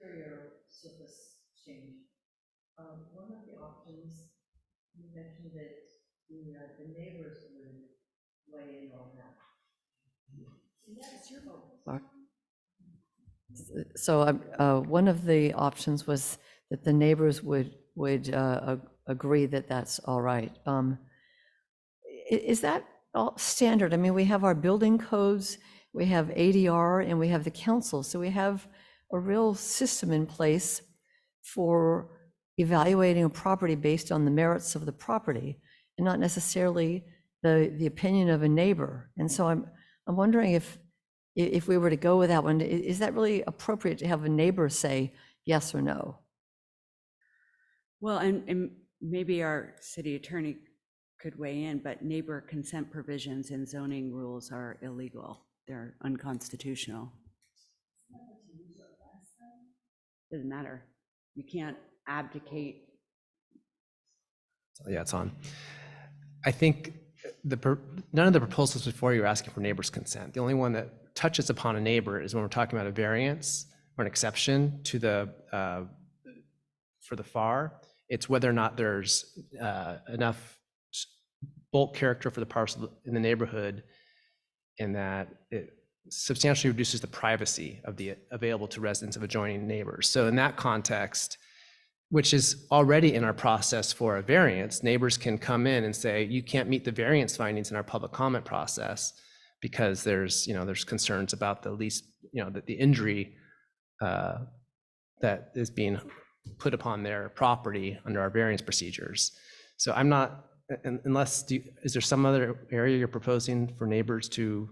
exterior surface change. One of the options, you mentioned that the neighbors would weigh in on that. Yes, your vote. So one of the options was that the neighbors would agree that that's all right. Is that all standard? I mean, we have our building codes, we have ADR, and we have the council. So we have a real system in place for evaluating a property based on the merits of the property and not necessarily the opinion of a neighbor. And so I'm wondering if we were to go with that one, is that really appropriate to have a neighbor say yes or no? Well, and maybe our city attorney could weigh in, but neighbor consent provisions in zoning rules are illegal. They're unconstitutional. Doesn't matter. You can't abdicate. Yeah, it's on. I think none of the proposals before you are asking for neighbor's consent. The only one that touches upon a neighbor is when we're talking about a variance or an exception to the for the FAR. It's whether or not there's enough bulk character for the parcel in the neighborhood, and that it substantially reduces the privacy of the available to residents of adjoining neighbors. So in that context, which is already in our process for a variance, neighbors can come in and say, you can't meet the variance findings in our public comment process because there's concerns about the least, that the injury that is being put upon their property under our variance procedures. So I'm not, is there some other area you're proposing for neighbors to?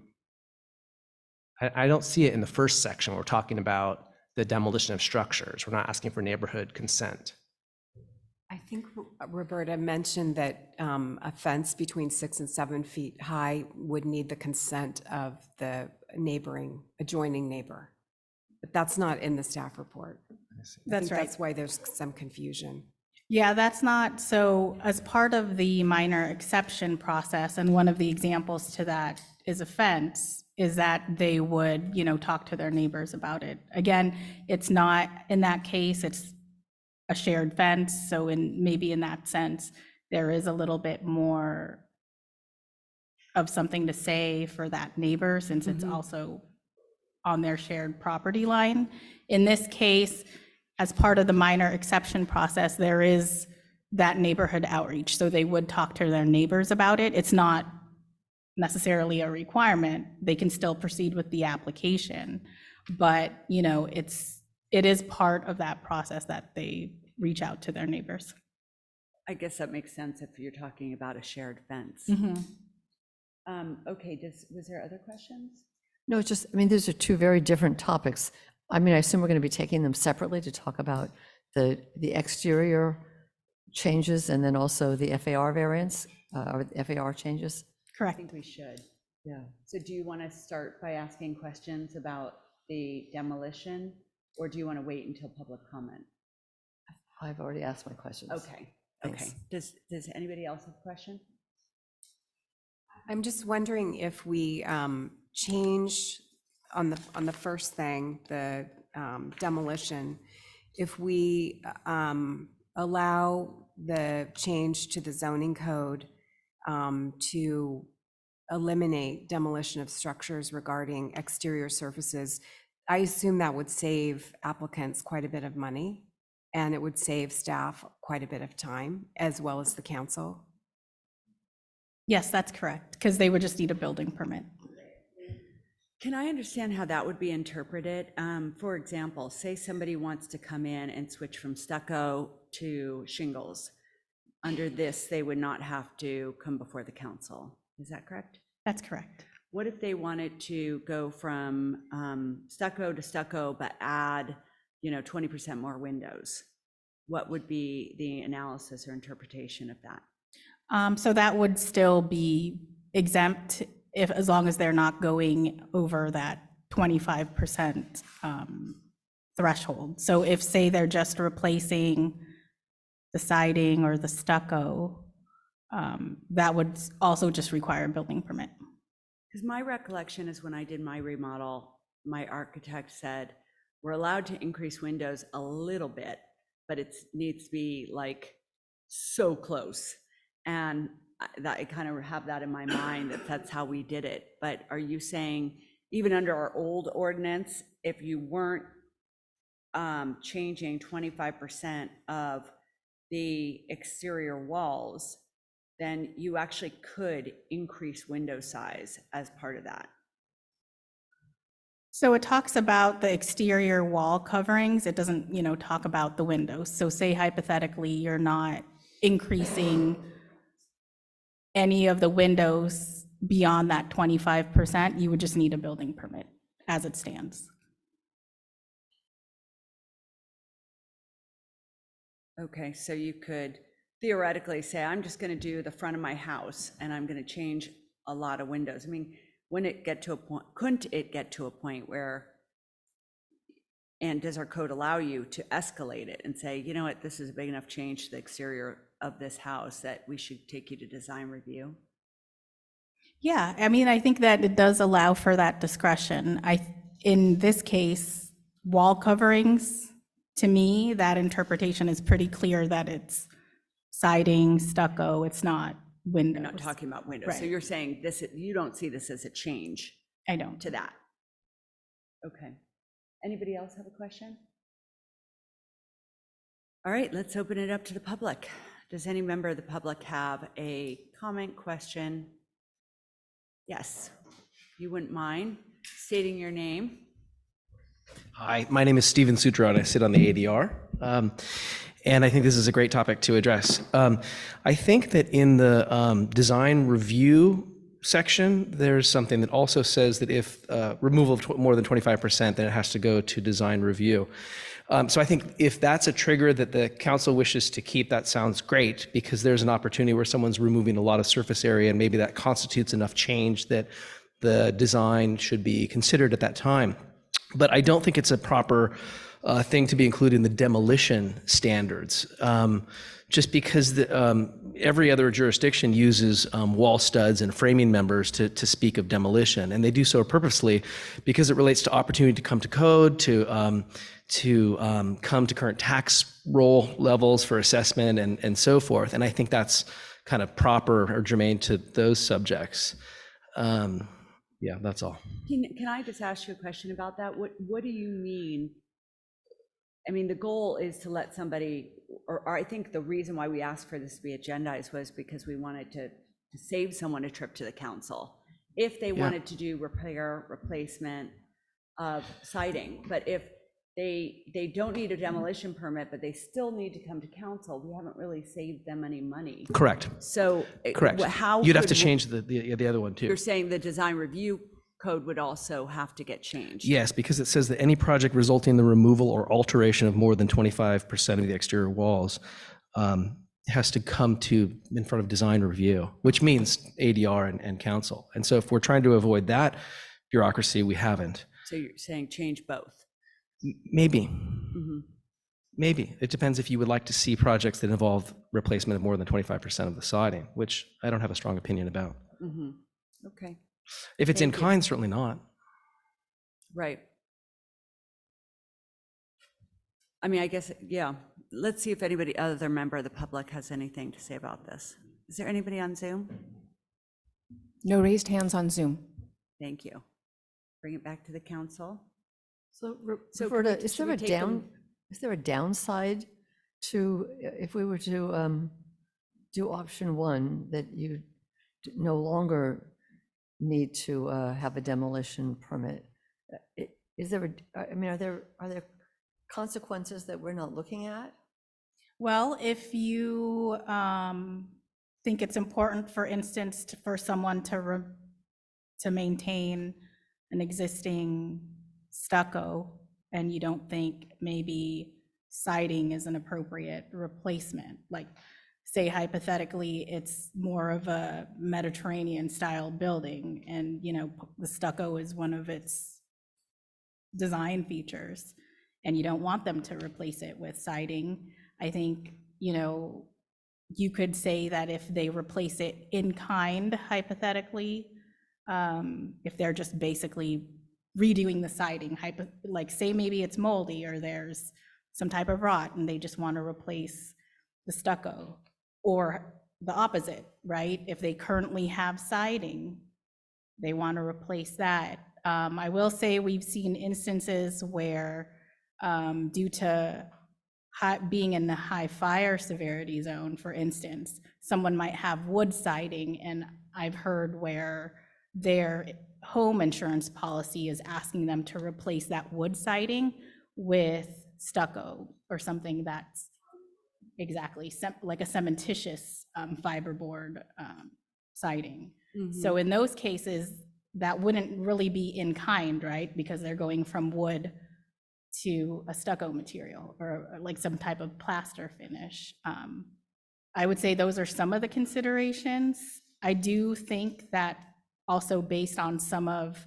I don't see it in the first section. We're talking about the demolition of structures. We're not asking for neighborhood consent. I think Roberta mentioned that a fence between 6 and 7 feet high would need the consent of the adjoining neighbor. But that's not in the staff report. That's right. That's why there's some confusion. Yeah, that's not, so as part of the minor exception process, and one of the examples to that is a fence, is that they would, talk to their neighbors about it. Again, it's not, in that case, it's a shared fence, so maybe in that sense, there is a little bit more of something to say for that neighbor, since it's also on their shared property line. In this case, as part of the minor exception process, there is that neighborhood outreach. So they would talk to their neighbors about it. It's not necessarily a requirement. They can still proceed with the application. But, it is part of that process that they reach out to their neighbors. I guess that makes sense if you're talking about a shared fence. Okay, was there other questions? No, it's just, these are two very different topics. I assume we're going to be taking them separately to talk about the exterior changes and then also the FAR variance, or the FAR changes. I Correct. think we should. Yeah. So do you want to start by asking questions about the demolition, or do you want to wait until public comment? I've already asked my questions. Okay. Thanks. Okay. Does anybody else have a question? I'm just wondering if we change on the first thing, the demolition, if we allow the change to the zoning code to eliminate demolition of structures regarding exterior surfaces, I assume that would save applicants quite a bit of money, and it would save staff quite a bit of time, as well as the council. Yes, that's correct, because they would just need a building permit. Can I understand how that would be interpreted? For example, say somebody wants to come in and switch from stucco to shingles. Under this, they would not have to come before the council. Is that correct? That's correct. What if they wanted to go from stucco to stucco, but add, 20% more windows? What would be the analysis or interpretation of that? So that would still be exempt as long as they're not going over that 25% threshold. So if, say, they're just replacing the siding or the stucco, that would also just require a building permit. Because my recollection is when I did my remodel, my architect said, we're allowed to increase windows a little bit, but it needs to be like so close. And that I kind of have that in my mind, that that's how we did it. But are you saying even under our old ordinance, if you weren't changing 25% of the exterior walls, then you actually could increase window size as part of that? So it talks about the exterior wall coverings. It doesn't, talk about the windows. So say hypothetically, you're not increasing any of the windows beyond that 25%, you would just need a building permit as it stands. Okay, so you could theoretically say, I'm just going to do the front of my house and I'm going to change a lot of windows. I mean, couldn't it get to a point where, and does our code allow you to escalate it and say, you know what, this is a big enough change to the exterior of this house that we should take you to design review? Yeah, I mean, I think that it does allow for that discretion. In this case, wall coverings, to me, that interpretation is pretty clear that it's siding, stucco, it's not windows. We're not talking about windows. So Right. you're saying this, you don't see this as a change I don't. to that? Okay. Anybody else have a question? All right, let's open it up to the public. Does any member of the public have a comment, question? Yes, if you wouldn't mind stating your name. Hi, my name is Steven Sutra, and I sit on the ADR. And I think this is a great topic to address. I think that in the design review section, there's something that also says that if removal of more than 25%, then it has to go to design review. So I think if that's a trigger that the council wishes to keep, that sounds great, because there's an opportunity where someone's removing a lot of surface area, and maybe that constitutes enough change that the design should be considered at that time. But I don't think it's a proper thing to be included in the demolition standards, just because every other jurisdiction uses wall studs and framing members to speak of demolition, and they do so purposely because it relates to opportunity to come to code, to come to current tax roll levels for assessment and so forth. And I think that's kind of proper or germane to those subjects. Yeah, that's all. Can I just ask you a question about that? What do you mean? I mean, the goal is to let somebody, or I think the reason why we asked for this to be agendized was because we wanted to save someone a trip to the council if they wanted to do repair, replacement of siding. But if they don't need a demolition permit, but they still need to come to council, we haven't really saved them any money. Correct. So Correct. how You'd have could to change the other one too. You're saying the design review code would also have to get changed? Yes, because it says that any project resulting in the removal or alteration of more than 25% of the exterior walls has to come in front of design review, which means ADR and council. And so if we're trying to avoid that bureaucracy, we haven't. So you're saying change both? Maybe. Mhm. Maybe. It depends if you would like to see projects that involve replacement of more than 25% of the siding, which I don't have a strong opinion about. Mhm. Okay, If it's in Thank you. kind, certainly not. right. I mean, I guess, yeah. Let's see if anybody, other member of the public has anything to say about this. Is there anybody on Zoom? No raised hands on Zoom. Thank you. Bring it back to the council. So So Roberta, should we take them- is there a downside to, if we were to do option one, that you no longer need to have a demolition permit? Is there, I mean, are there consequences that we're not looking at? Well, if you think it's important, for instance, for someone to maintain an existing stucco, and you don't think maybe siding is an appropriate replacement, like say hypothetically, it's more of a Mediterranean style building, and the stucco is one of its design features, and you don't want them to replace it with siding, I think, you could say that if they replace it in kind, hypothetically, if they're just basically, redoing the siding, like say maybe it's moldy or there's some type of rot and they just want to replace the stucco, or the opposite, right? If they currently have siding, they want to replace that. I will say we've seen instances where due to being in the high fire severity zone, for instance, someone might have wood siding, and I've heard where their home insurance policy is asking them to replace that wood siding with stucco or something that's exactly like a cementitious fiberboard siding. So in those cases, that wouldn't really be in kind, right? Because they're going from wood to a stucco material or like some type of plaster finish. I would say those are some of the considerations. I do think that also based on some of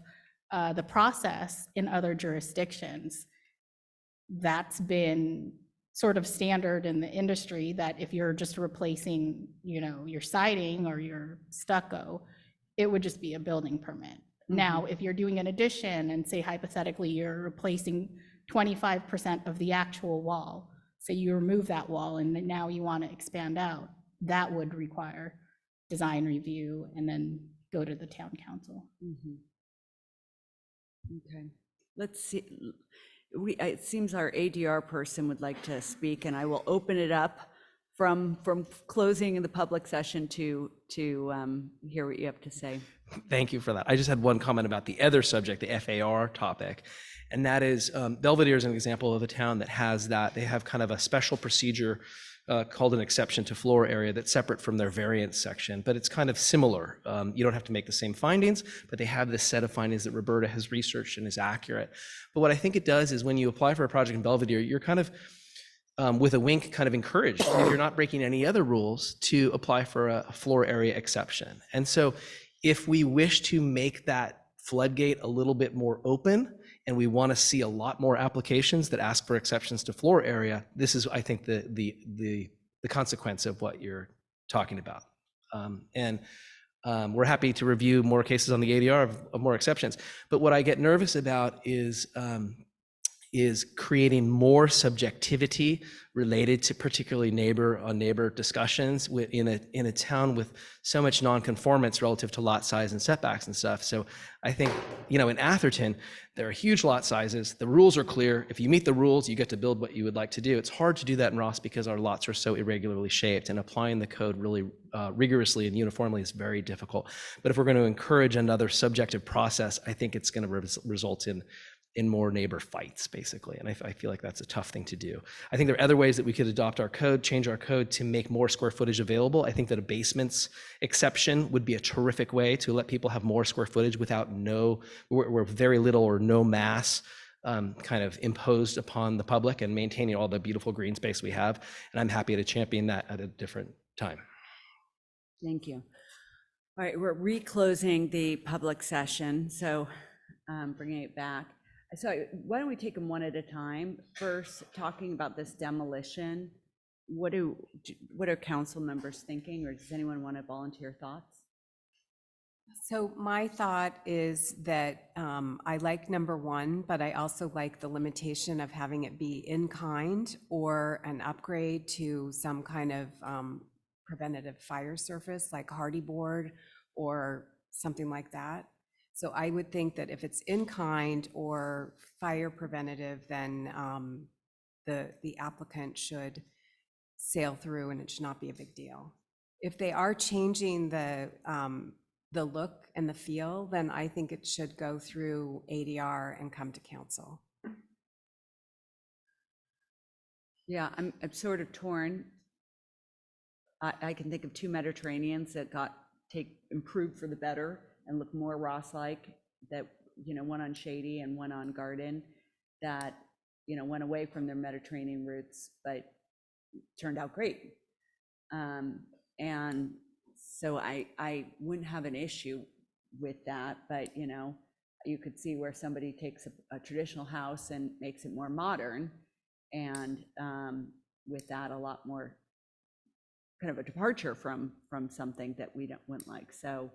the process in other jurisdictions, that's been sort of standard in the industry, that if you're just replacing, your siding or your stucco, it would just be a building permit. Now, if you're doing an addition and say hypothetically you're replacing 25% of the actual wall, so you remove that wall and then now you want to expand out, that would require design review and then go to the town council. Okay, let's see. It seems our ADR person would like to speak, and I will open it up from closing in the public session to hear what you have to say. Thank you for that. I just had one comment about the other subject, the FAR topic, and that is Belvedere is an example of a town that has that. They have kind of a special procedure called an exception to floor area that's separate from their variance section, but it's kind of similar. You don't have to make the same findings, but they have this set of findings that Roberta has researched and is accurate. But what I think it does is when you apply for a project in Belvedere, you're kind of with a wink, kind of encouraged, if you're not breaking any other rules, to apply for a floor area exception. And so if we wish to make that floodgate a little bit more open, and we want to see a lot more applications that ask for exceptions to floor area, this is, I think, the consequence of what you're talking about. We're happy to review more cases on the ADR of more exceptions. But what I get nervous about is creating more subjectivity related to particularly neighbor discussions in a town with so much nonconformance relative to lot size and setbacks and stuff. So I think, in Atherton, there are huge lot sizes. The rules are clear. If you meet the rules, you get to build what you would like to do. It's hard to do that in Ross because our lots are so irregularly shaped, and applying the code really rigorously and uniformly is very difficult. But if we're going to encourage another subjective process, I think it's going to result in more neighbor fights, basically. And I feel like that's a tough thing to do. I think there are other ways that we could adopt our code, change our code to make more square footage available. I think that a basements exception would be a terrific way to let people have more square footage without where very little or no mass kind of imposed upon the public, and maintaining all the beautiful green space we have. And I'm happy to champion that at a different time. Thank you. All right, we're reclosing the public session, so bringing it back. So why don't we take them one at a time? First, talking about this demolition, what are council members thinking, or does anyone want to volunteer thoughts? So my thought is that I like number one, but I also like the limitation of having it be in kind or an upgrade to some kind of preventative fire surface like hardy board or something like that. So I would think that if it's in kind or fire preventative, then the applicant should sail through and it should not be a big deal. If they are changing the look and the feel, then I think it should go through ADR and come to council. Yeah, I'm sort of torn. I can think of two Mediterraneans that improved for the better and look more Ross-like, that, one on Shady and one on Garden, that, went away from their Mediterranean roots, but turned out great. And so I wouldn't have an issue with that, but, you could see where somebody takes a traditional house and makes it more modern, and with that, a lot more kind of a departure from something that we wouldn't like. So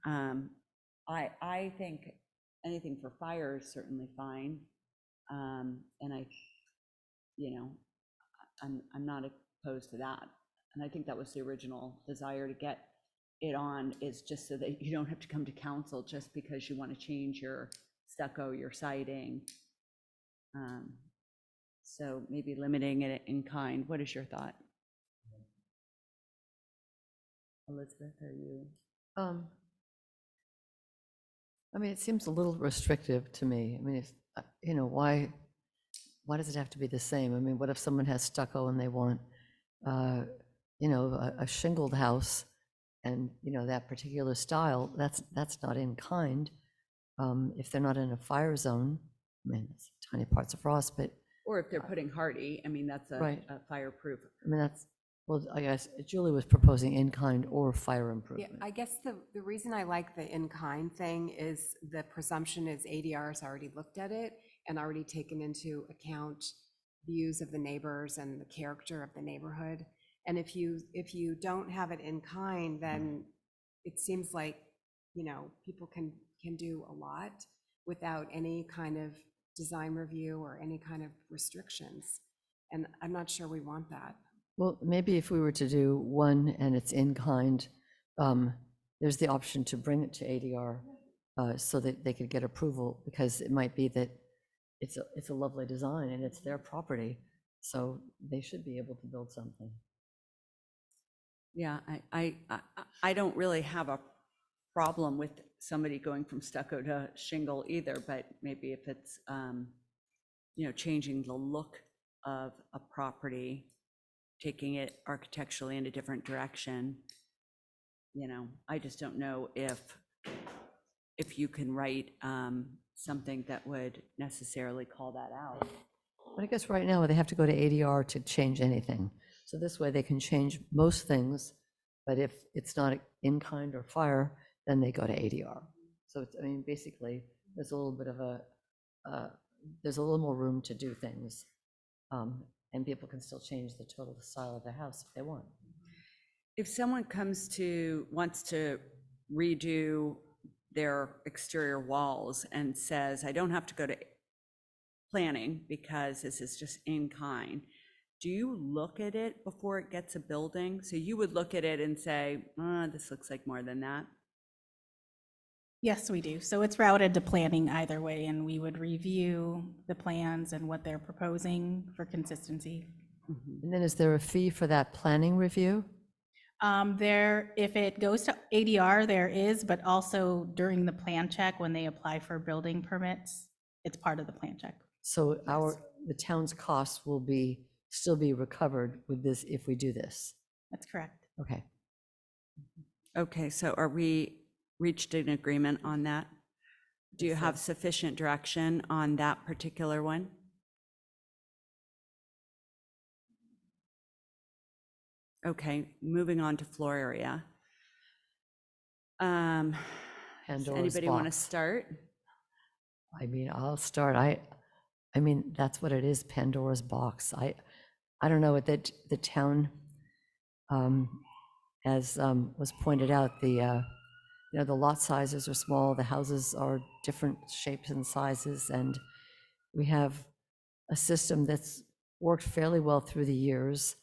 I think anything for fire is certainly fine. And I'm not opposed to that. And I think that was the original desire to get it on, is just so that you don't have to come to council just because you want to change your stucco, your siding. So maybe limiting it in kind. What is your thought? Elizabeth, are you? I mean, it seems a little restrictive to me. I mean, if, why does it have to be the same? I mean, what if someone has stucco and they want, a shingled house and, that particular style, that's not in kind. If they're not in a fire zone, I mean, it's tiny parts of frost, but, Or if they're putting hardy, I mean, that's Right. a fireproof. I mean, well, I guess Julie was proposing in kind or fire Yeah, improvement. I guess the reason I like the in-kind thing is the presumption is ADR's already looked at it and already taken into account views of the neighbors and the character of the neighborhood. And if you don't have it in kind, then it seems like, people can do a lot without any kind of design review or any kind of restrictions. And I'm not sure we want that. Well, maybe if we were to do one and it's in kind, there's the option to bring it to ADR so that they could get approval, because it might be that it's a lovely design and it's their property, so they should be able to build something. Yeah, I don't really have a problem with somebody going from stucco to shingle either, but maybe if it's, changing the look of a property, taking it architecturally in a different direction, I just don't know if you can write something that would necessarily call that out. But I guess right now they have to go to ADR to change anything. So this way they can change most things, but if it's not in kind or fire, then they go to ADR. So it's, I mean, basically, there's a little bit of there's a little more room to do things. And people can still change the total style of the house if they want. If someone wants to redo their exterior walls and says, I don't have to go to planning because this is just in kind, do you look at it before it gets a building? So you would look at it and say, this looks like more than that. Yes, we do. So it's routed to planning either way, and we would review the plans and what they're proposing for consistency. And then is there a fee for that planning review? If it goes to ADR, there is, but also during the plan check, when they apply for building permits, it's part of the plan check. So the town's costs will still be recovered with this if we do this. That's correct. Okay. Okay, so are we reached an agreement on that? Do you have sufficient direction on that particular one? Okay, moving on to floor area. Does Pandora's anybody want to box. start? I mean, I'll start. I mean, that's what it is, Pandora's box. I don't know, that the town, as was pointed out, the lot sizes are small, the houses are different shapes and sizes, and we have a system that's worked fairly well through the years.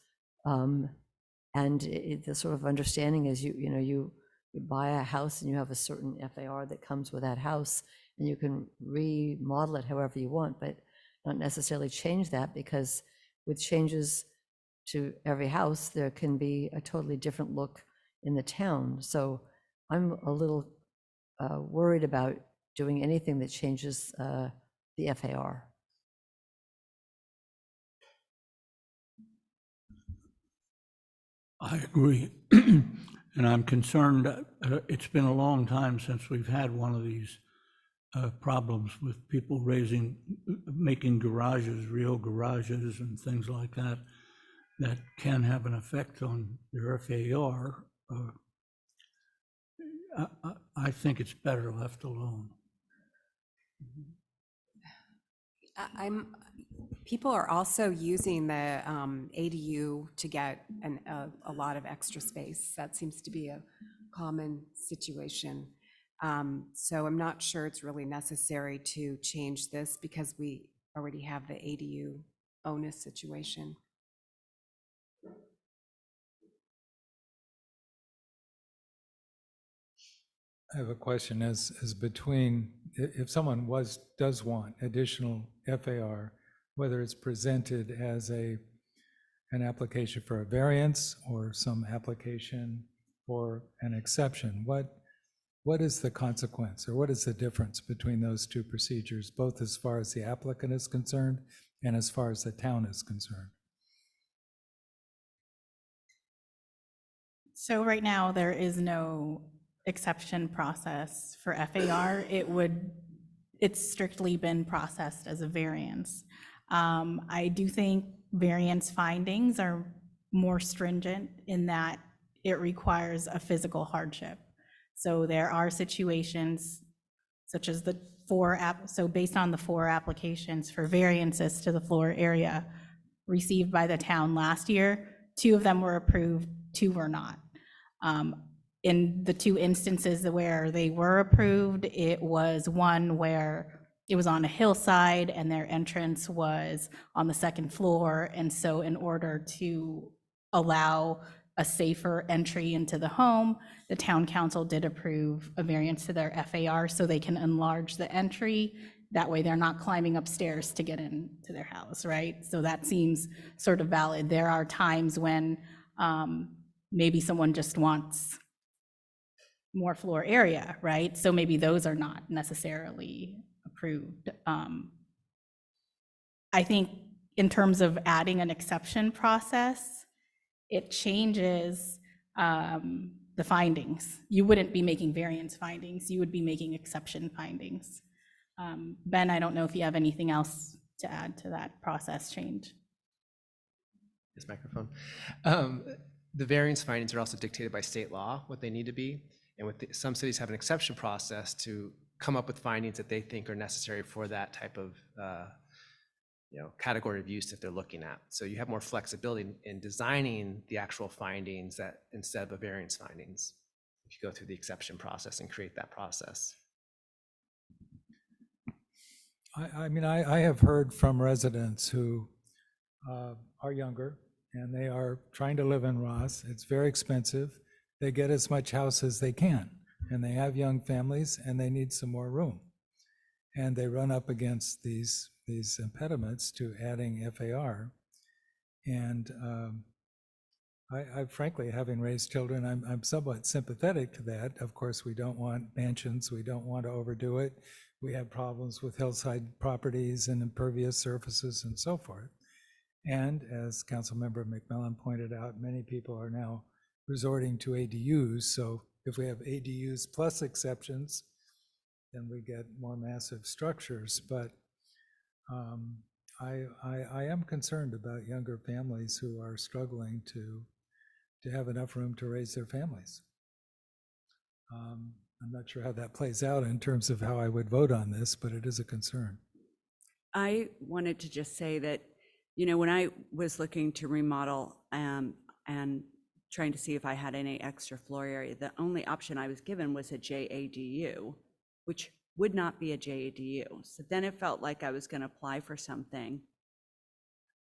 And the sort of understanding is you buy a house and you have a certain FAR that comes with that house, and you can remodel it however you want, but not necessarily change that, because with changes to every house, there can be a totally different look in the town. So I'm a little worried about doing anything that changes the FAR. I agree. And I'm concerned, it's been a long time since we've had one of these problems with people making garages, real garages and things like that, that can have an effect on their FAR. I think it's better left alone. People are also using the ADU to get a lot of extra space. That seems to be a common situation. So I'm not sure it's really necessary to change this because we already have the ADU bonus situation. I have a question as between, if someone does want additional FAR, whether it's presented as an application for a variance or some application for an exception, what is the consequence, or what is the difference between those two procedures, both as far as the applicant is concerned and as far as the town is concerned? So right now, there is no exception process for FAR. It's strictly been processed as a variance. I do think variance findings are more stringent in that it requires a physical hardship. So there are situations such as so based on the 4 applications for variances to the floor area received by the town last year, 2 of them were approved, 2 were not. In the 2 instances where they were approved, it was one where it was on a hillside and their entrance was on the 2nd floor. And so in order to allow a safer entry into the home, the town council did approve a variance to their FAR so they can enlarge the entry. That way they're not climbing upstairs to get into their house, right? So that seems sort of valid. There are times when maybe someone just wants more floor area, right? So maybe those are not necessarily approved. I think in terms of adding an exception process, it changes the findings. You wouldn't be making variance findings, you would be making exception findings. Ben, I don't know if you have anything else to add to that process change. This microphone. The variance findings are also dictated by state law, what they need to be. And some cities have an exception process to come up with findings that they think are necessary for that type of category of use that they're looking at. So you have more flexibility in designing the actual findings that instead of a variance findings, if you go through the exception process and create that process. I mean, I have heard from residents who are younger and they are trying to live in Ross. It's very expensive. They get as much house as they can, and they have young families and they need some more room. And they run up against these impediments to adding FAR. And I frankly, having raised children, I'm somewhat sympathetic to that. Of course, we don't want mansions. We don't want to overdo it. We have problems with hillside properties and impervious surfaces and so forth. And as Councilmember McMillan pointed out, many people are now resorting to ADUs. So if we have ADUs plus exceptions, then we get more massive structures. But I am concerned about younger families who are struggling to have enough room to raise their families. I'm not sure how that plays out in terms of how I would vote on this, but it is a concern. I wanted to just say that, when I was looking to remodel and trying to see if I had any extra floor area, the only option I was given was a JADU, which would not be a JADU. So then it felt like I was going to apply for something,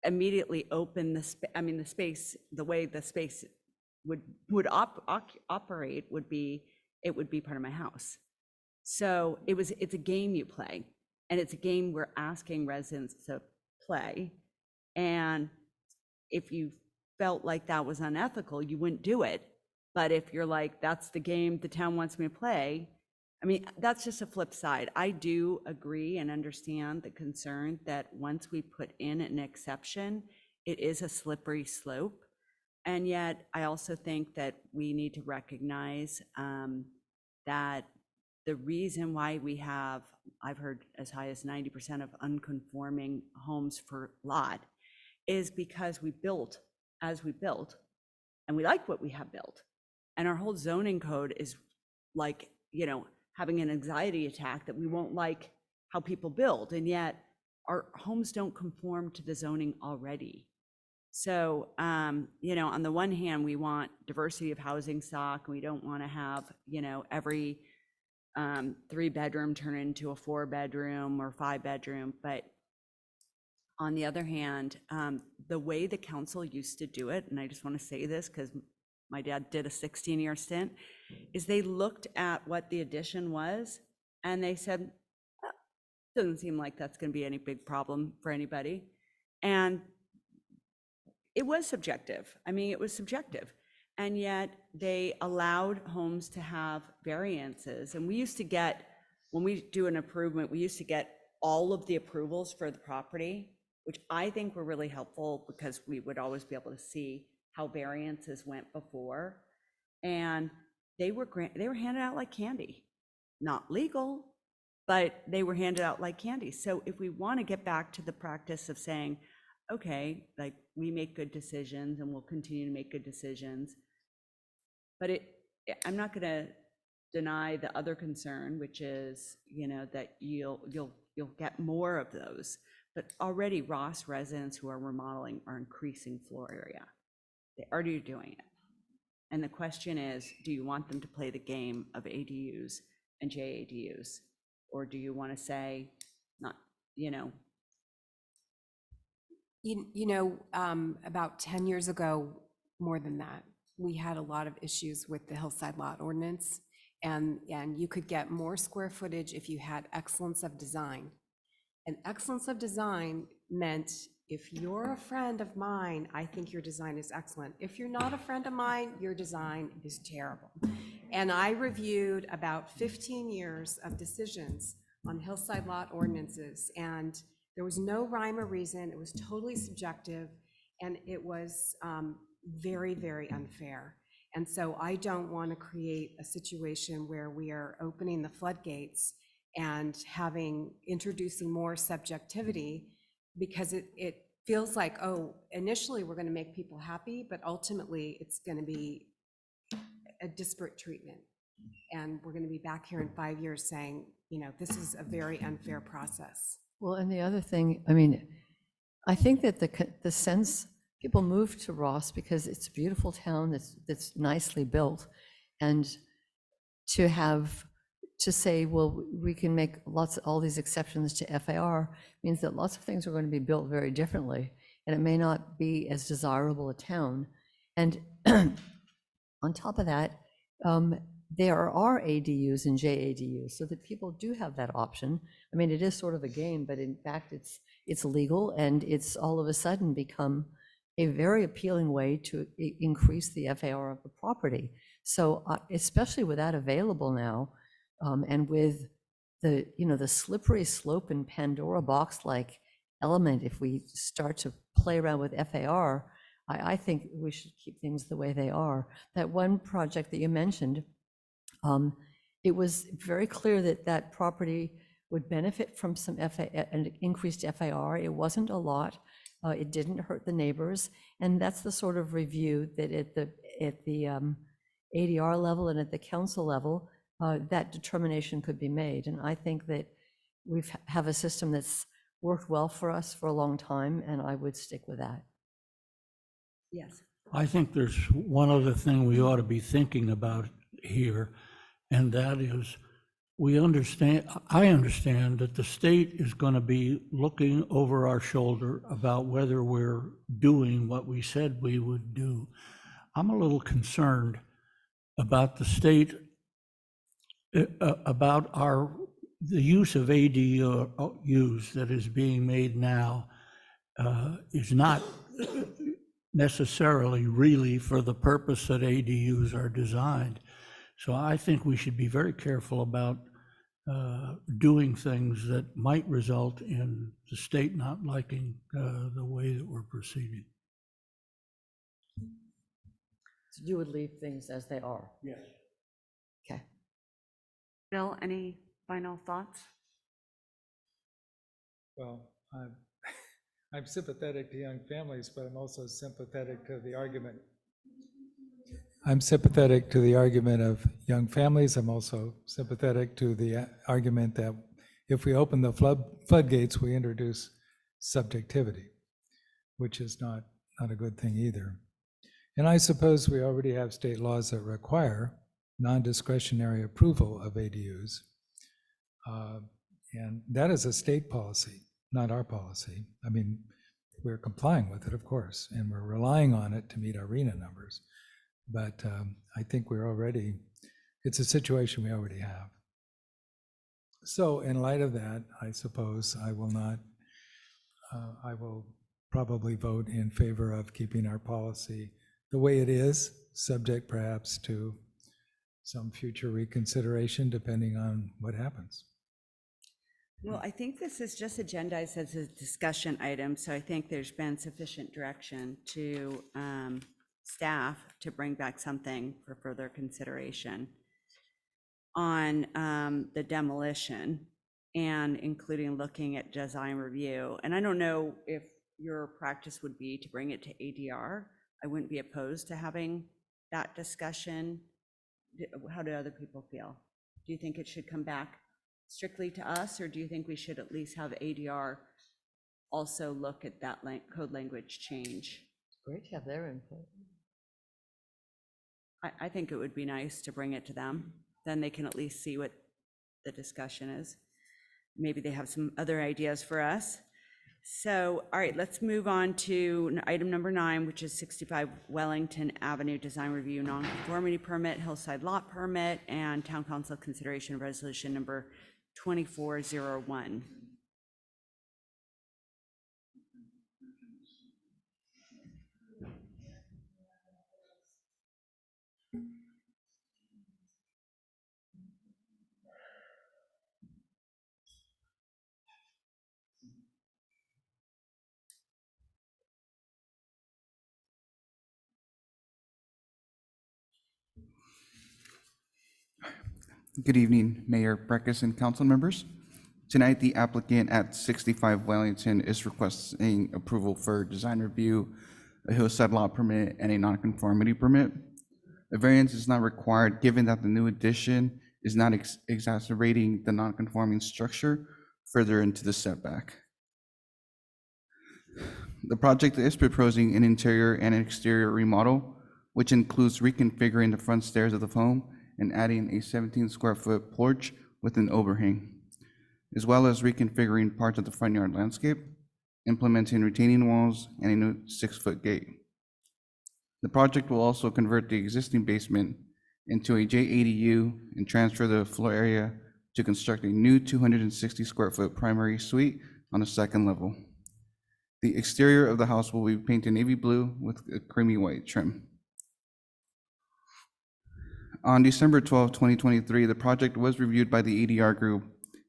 immediately open the space, the way the space would operate would be, it would be part of my house. So it's a game you play, and it's a game we're asking residents to play. And if you felt like that was unethical, you wouldn't do it. But if you're like, that's the game the town wants me to play, that's just a flip side. I do agree and understand the concern that once we put in an exception, it is a slippery slope. And yet I also think that we need to recognize that the reason why we have, I've heard as high as 90% of unconforming homes per lot, is because we built as we built, and we like what we have built. And our whole zoning code is like, having an anxiety attack that we won't like how people build, and yet our homes don't conform to the zoning already. So, on the one hand, we want diversity of housing stock, and we don't want to have, every 3-bedroom turn into a 4-bedroom or 5-bedroom. But on the other hand, the way the council used to do it, and I just want to say this because my dad did a 16-year stint, is they looked at what the addition was and they said, "Oh, doesn't seem like that's going to be any big problem for anybody." And it was subjective. I mean, it was subjective. And yet they allowed homes to have variances. And we used to get, when we do an improvement, we used to get all of the approvals for the property, which I think were really helpful because we would always be able to see how variances went before. And they were handed out like candy. Not legal, but they were handed out like candy. So if we want to get back to the practice of saying, okay, like we make good decisions and we'll continue to make good decisions. But I'm not going to deny the other concern, which is, that you'll get more of those. But already Ross residents who are remodeling are increasing floor area. They already are doing it. And the question is, do you want them to play the game of ADUs and JADUs? Or do you want to say, not, About 10 years ago, more than that, we had a lot of issues with the hillside lot ordinance. And you could get more square footage if you had excellence of design. And excellence of design meant, if you're a friend of mine, I think your design is excellent. If you're not a friend of mine, your design is terrible. And I reviewed about 15 years of decisions on hillside lot ordinances, and there was no rhyme or reason. It was totally subjective, and it was very, very unfair. And so I don't want to create a situation where we are opening the floodgates and introducing more subjectivity, because it feels like, oh, initially we're going to make people happy, but ultimately it's going to be a disparate treatment. And we're going to be back here in 5 years saying, this is a very unfair process. Well, and the other thing, I mean, I think that the sense people move to Ross because it's a beautiful town that's nicely built, and to say, well, we can make all these exceptions to FAR means that lots of things are going to be built very differently, and it may not be as desirable a town. And on top of that, there are ADUs and JADUs, so that people do have that option. I mean, it is sort of a game, but in fact, it's legal, and it's all of a sudden become a very appealing way to increase the FAR of the property. So especially with that available now, and with the slippery slope and Pandora box-like element, if we start to play around with FAR, I think we should keep things the way they are. That one project that you mentioned, it was very clear that that property would benefit from some an increased FAR. It wasn't a lot. It didn't hurt the neighbors, and that's the sort of review that at the ADR level and at the council level, that determination could be made. And I think that we have a system that's worked well for us for a long time, and I would stick with that. Yes. I think there's one other thing we ought to be thinking about here, and that is, I understand that the state is going to be looking over our shoulder about whether we're doing what we said we would do. I'm a little concerned about the state, about the use of ADUs that is being made now is not necessarily really for the purpose that ADUs are designed. So I think we should be very careful about doing things that might result in the state not liking the way that we're proceeding. So you would leave things as they are? Yes. Okay. Bill, any final thoughts? Well, I'm sympathetic to young families, but I'm also sympathetic to the argument. I'm sympathetic to the argument of young families. I'm also sympathetic to the argument that if we open the floodgates, we introduce subjectivity, which is not a good thing either. And I suppose we already have state laws that require non-discretionary approval of ADUs. And that is a state policy, not our policy. I mean, we're complying with it, of course, and we're relying on it to meet our RENA numbers. But I think it's a situation we already have. So in light of that, I suppose I will probably vote in favor of keeping our policy the way it is, subject perhaps to some future reconsideration depending on what happens. Well, I think this is just agendized as a discussion item, so I think there's been sufficient direction to staff to bring back something for further consideration on the demolition, and including looking at design review. And I don't know if your practice would be to bring it to ADR. I wouldn't be opposed to having that discussion. How do other people feel? Do you think it should come back strictly to us, or do you think we should at least have ADR also look at that code language change? Great to have their input. I think it would be nice to bring it to them. Then they can at least see what the discussion is. Maybe they have some other ideas for us. So, all right, let's move on to item number 9, which is 65 Wellington Avenue Design Review Nonconformity Permit, Hillside Lot Permit, and Town Council consideration of resolution number 2401. Good evening, Mayor Breckus and council members. Tonight, the applicant at 65 Wellington is requesting approval for design review, a hillside lot permit, and a nonconformity permit. A variance is not required given that the new addition is not exacerbating the nonconforming structure further into the setback. The project is proposing an interior and exterior remodel, which includes reconfiguring the front stairs of the home and adding a 17-square-foot porch with an overhang, as well as reconfiguring parts of the front yard landscape, implementing retaining walls, and a new 6-foot gate. The project will also convert the existing basement into a JADU and transfer the floor area to construct a new 260-square-foot primary suite on the second level. The exterior of the house will be painted navy blue with a creamy white trim. On December 12, 2023, the project was reviewed by the ADR group.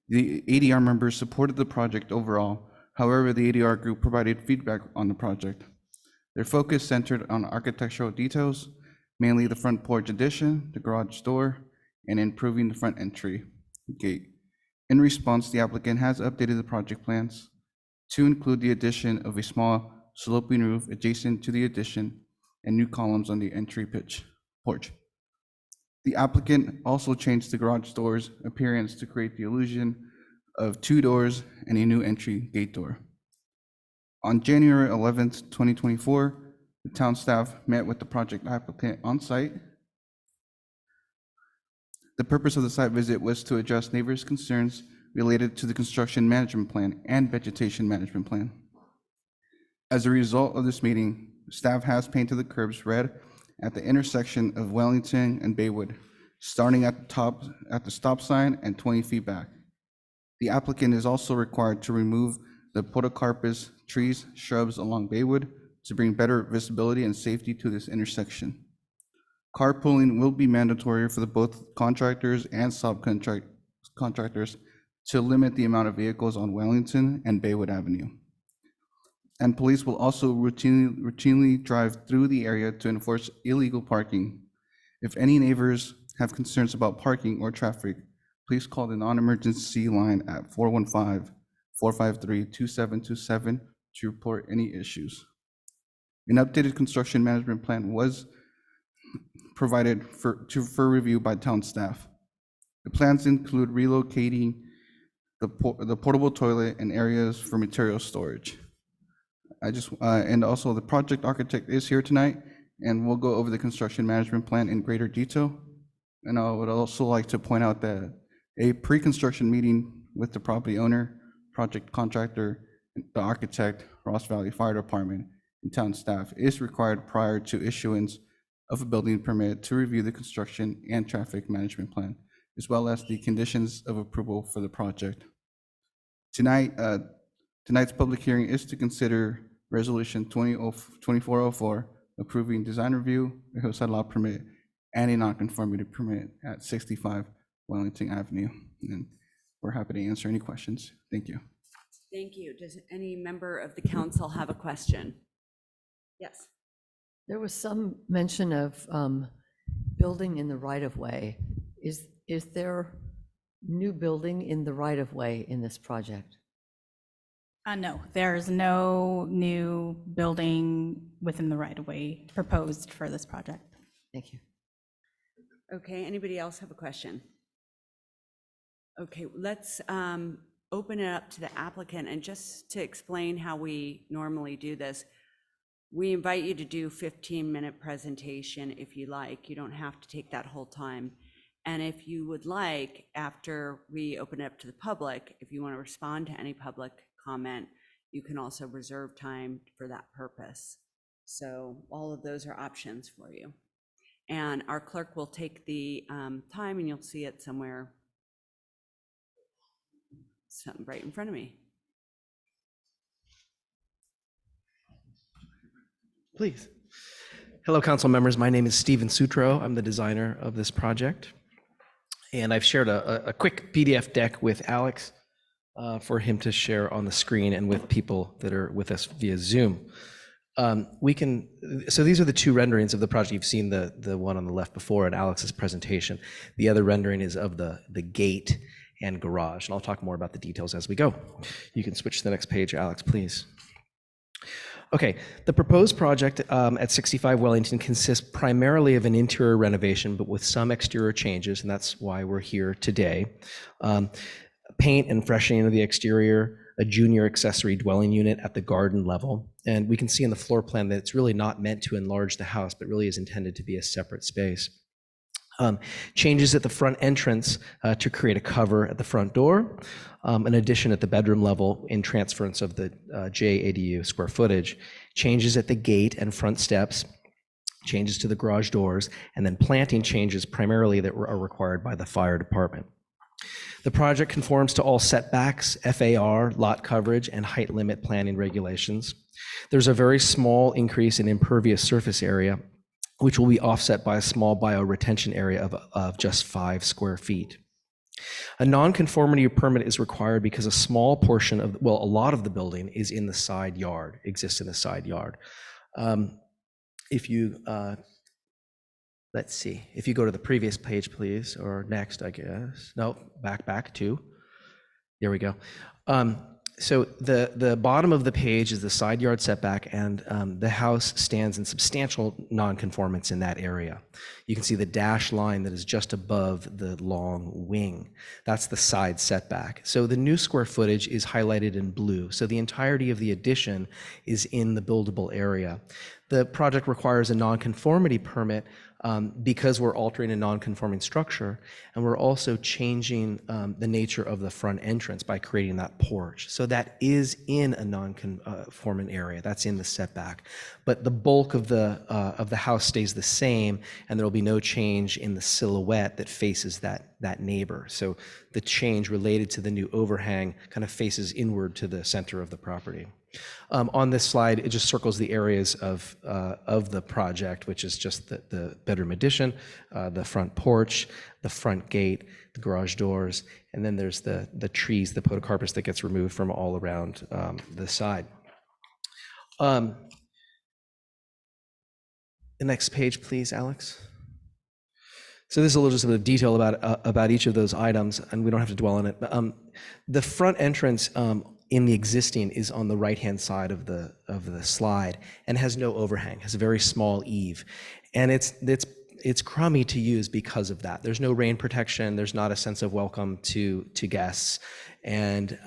The ADR members supported the project overall. However, the ADR group provided feedback on the project. Their focus centered on architectural details, mainly the front porch addition, the garage door, and improving the front entry gate. In response, the applicant has updated the project plans to include the addition of a small sloping roof adjacent to the addition and new columns on the entry porch. The applicant also changed the garage door's appearance to create the illusion of 2 doors and a new entry gate door. On January 11th, 2024, the town staff met with the project applicant on site. The purpose of the site visit was to address neighbors' concerns related to the construction management plan and vegetation management plan. As a result of this meeting, staff has painted the curbs red at the intersection of Wellington and Baywood, starting at the stop sign and 20 feet back. The applicant is also required to remove the podocarpus trees, shrubs along Baywood to bring better visibility and safety to this intersection. Carpooling will be mandatory for both contractors and subcontractors to limit the amount of vehicles on Wellington and Baywood Avenue. And police will also routinely drive through the area to enforce illegal parking. If any neighbors have concerns about parking or traffic, please call the non-emergency line at 415-453-2727 to report any issues. An updated construction management plan was provided for review by town staff. The plans include relocating the portable toilet and areas for material storage. And also the project architect is here tonight, and we'll go over the construction management plan in greater detail. And I would also like to point out that a pre-construction meeting with the property owner, project contractor, the architect, Ross Valley Fire Department, and town staff is required prior to issuance of a building permit to review the construction and traffic management plan, as well as the conditions of approval for the project. Tonight's public hearing is to consider Resolution 2404, approving design review, a hillside lot permit, and a nonconformity permit at 65 Wellington Avenue. And we're happy to answer any questions. Thank you. Thank you. Does any member of the council have a question? Yes. There was some mention of building in the right-of-way. Is there new building in the right-of-way in this project? No, there's no new building within the right-of-way proposed for this project. Thank you. Okay, anybody else have a question? Okay, let's open it up to the applicant, and just to explain how we normally do this, we invite you to do 15-minute presentation if you like. You don't have to take that whole time. And if you would like, after we open it up to the public, if you want to respond to any public comment, you can also reserve time for that purpose. So all of those are options for you. And our clerk will take the time, and you'll see it somewhere, something right in front of me. Please. Hello, council members. My name is Steven Sutro. I'm the designer of this project. And I've shared a quick PDF deck with Alex for him to share on the screen and with people that are with us via Zoom. So these are the two renderings of the project. You've seen the one on the left before in Alex's presentation. The other rendering is of the gate and garage. And I'll talk more about the details as we go. You can switch to the next page, Alex, please. Okay, the proposed project at 65 Wellington consists primarily of an interior renovation, but with some exterior changes, and that's why we're here today. Paint and freshening of the exterior, a junior accessory dwelling unit at the garden level. And we can see in the floor plan that it's really not meant to enlarge the house, but really is intended to be a separate space. Changes at the front entrance to create a cover at the front door, an addition at the bedroom level in transference of the JADU square footage, changes at the gate and front steps, changes to the garage doors, and then planting changes primarily that are required by the fire department. The project conforms to all setbacks, FAR, lot coverage, and height limit planning regulations. There's a very small increase in impervious surface area, which will be offset by a small bioretention area of just 5 square feet. A nonconformity permit is required because a small portion of, well, a lot of the building is in the side yard, exists in the side yard. If you, let's see, if you go to the previous page, please, or next, I guess. No, back to, there we go. So the bottom of the page is the side yard setback, and the house stands in substantial nonconformance in that area. You can see the dashed line that is just above the long wing. That's the side setback. So the new square footage is highlighted in blue. So the entirety of the addition is in the buildable area. The project requires a nonconformity permit because we're altering a non-conforming structure, and we're also changing the nature of the front entrance by creating that porch. So that is in a non-conforming area. That's in the setback, but the bulk of the house stays the same, and there will be no change in the silhouette that faces that neighbor. So the change related to the new overhang kind of faces inward to the center of the property. On this slide, it just circles the areas of the project, which is just the bedroom addition, the front porch, the front gate, the garage doors, and then there's the trees, the podocarpus that gets removed from all around the side. The next page, please, Alex. So this is a little bit of detail about each of those items, and we don't have to dwell on it. But, the front entrance in the existing is on the right-hand side of the slide and has no overhang, has a very small eave, and it's crummy to use because of that. There's no rain protection. There's not a sense of welcome to guests, and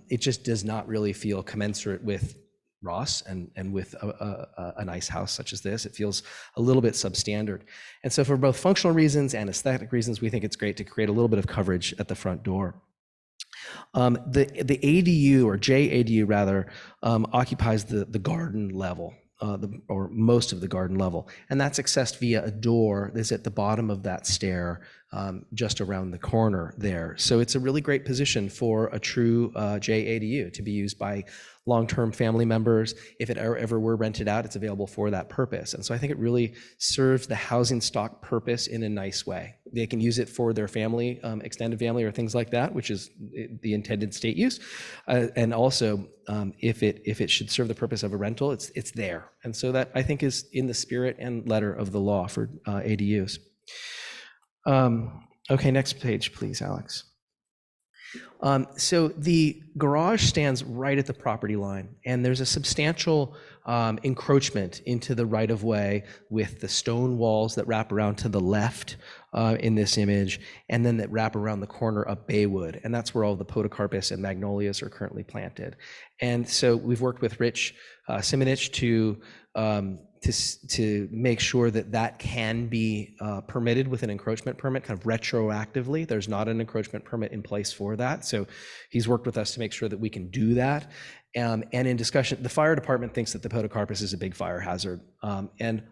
it just does not really feel commensurate with Ross, and with a nice house such as this, it feels a little bit substandard. And so for both functional reasons and aesthetic reasons, we think it's great to create a little bit of coverage at the front door. The ADU, or JADU rather, occupies the garden level, or most of the garden level, and that's accessed via a door that's at the bottom of that stair, just around the corner there. So it's a really great position for a true JADU to be used by long-term family members. If it ever were rented out, it's available for that purpose. And so I think it really serves the housing stock purpose in a nice way. They can use it for their family, extended family or things like that, which is the intended state use. And also, if it should serve the purpose of a rental, it's there. And so that, I think, is in the spirit and letter of the law for ADUs. Okay, next page, please, Alex. So the garage stands right at the property line, and there's a substantial encroachment into the right-of-way with the stone walls that wrap around to the left in this image, and then that wrap around the corner up Baywood, and that's where all the podocarpus and magnolias are currently planted. And so we've worked with Rich Simonich to make sure that that can be permitted with an encroachment permit, kind of retroactively. There's not an encroachment permit in place for that. So he's worked with us to make sure that we can do that. And in discussion, the fire department thinks that the podocarpus is a big fire hazard. And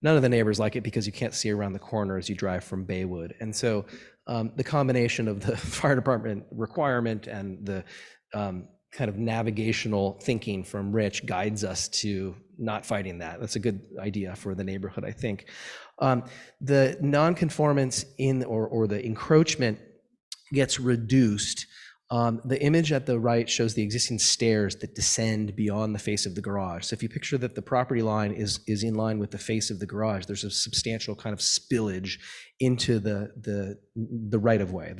none of the neighbors like it because you can't see around the corner as you drive from Baywood. And so the combination of the fire department requirement and the kind of navigational thinking from Rich guides us to not fighting that. That's a good idea for the neighborhood, I think. The nonconformance in or the encroachment gets reduced. The image at the right shows the existing stairs that descend beyond the face of the garage. So if you picture that the property line is in line with the face of the garage, there's a substantial kind of spillage into the right-of-way,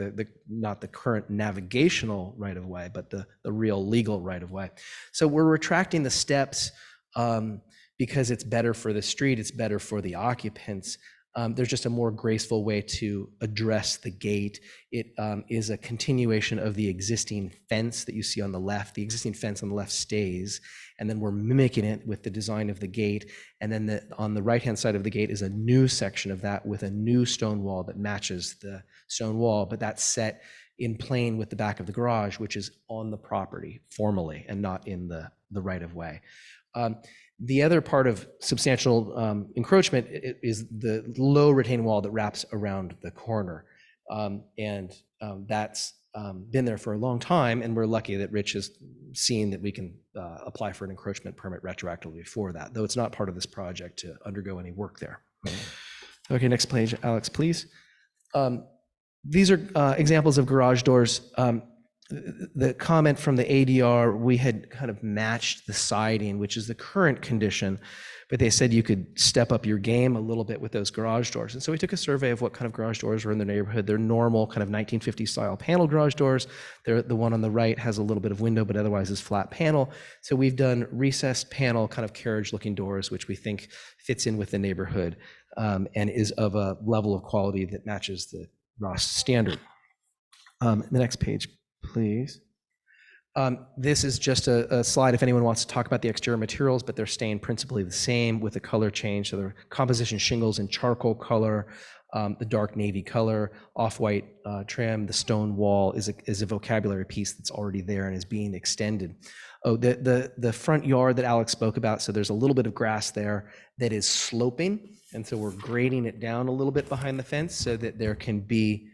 not the current navigational right-of-way, but the real legal right-of-way. So we're retracting the steps because it's better for the street, it's better for the occupants. There's just a more graceful way to address the gate. It is a continuation of the existing fence that you see on the left. The existing fence on the left stays, and then we're mimicking it with the design of the gate. And then on the right-hand side of the gate is a new section of that with a new stone wall that matches the stone wall, but that's set in plane with the back of the garage, which is on the property formally and not in the right-of-way. The other part of substantial encroachment is the low retaining wall that wraps around the corner. That's been there for a long time, and we're lucky that Rich has seen that we can apply for an encroachment permit retroactively for that, though it's not part of this project to undergo any work there. Okay, next page, Alex, please. These are examples of garage doors. The comment from the ADR, we had kind of matched the siding, which is the current condition, but they said you could step up your game a little bit with those garage doors. And so we took a survey of what kind of garage doors were in the neighborhood. They're normal kind of 1950s style panel garage doors. The one on the right has a little bit of window, but otherwise is flat panel. So we've done recessed panel kind of carriage looking doors, which we think fits in with the neighborhood and is of a level of quality that matches the Ross standard. The next page, please. This is just a slide if anyone wants to talk about the exterior materials, but they're staying principally the same with the color change. So the composition shingles in charcoal color, the dark navy color, off-white trim. The stone wall is a vocabulary piece that's already there and is being extended. Oh, the front yard that Alex spoke about, so there's a little bit of grass there that is sloping, and so we're grading it down a little bit behind the fence so that there can be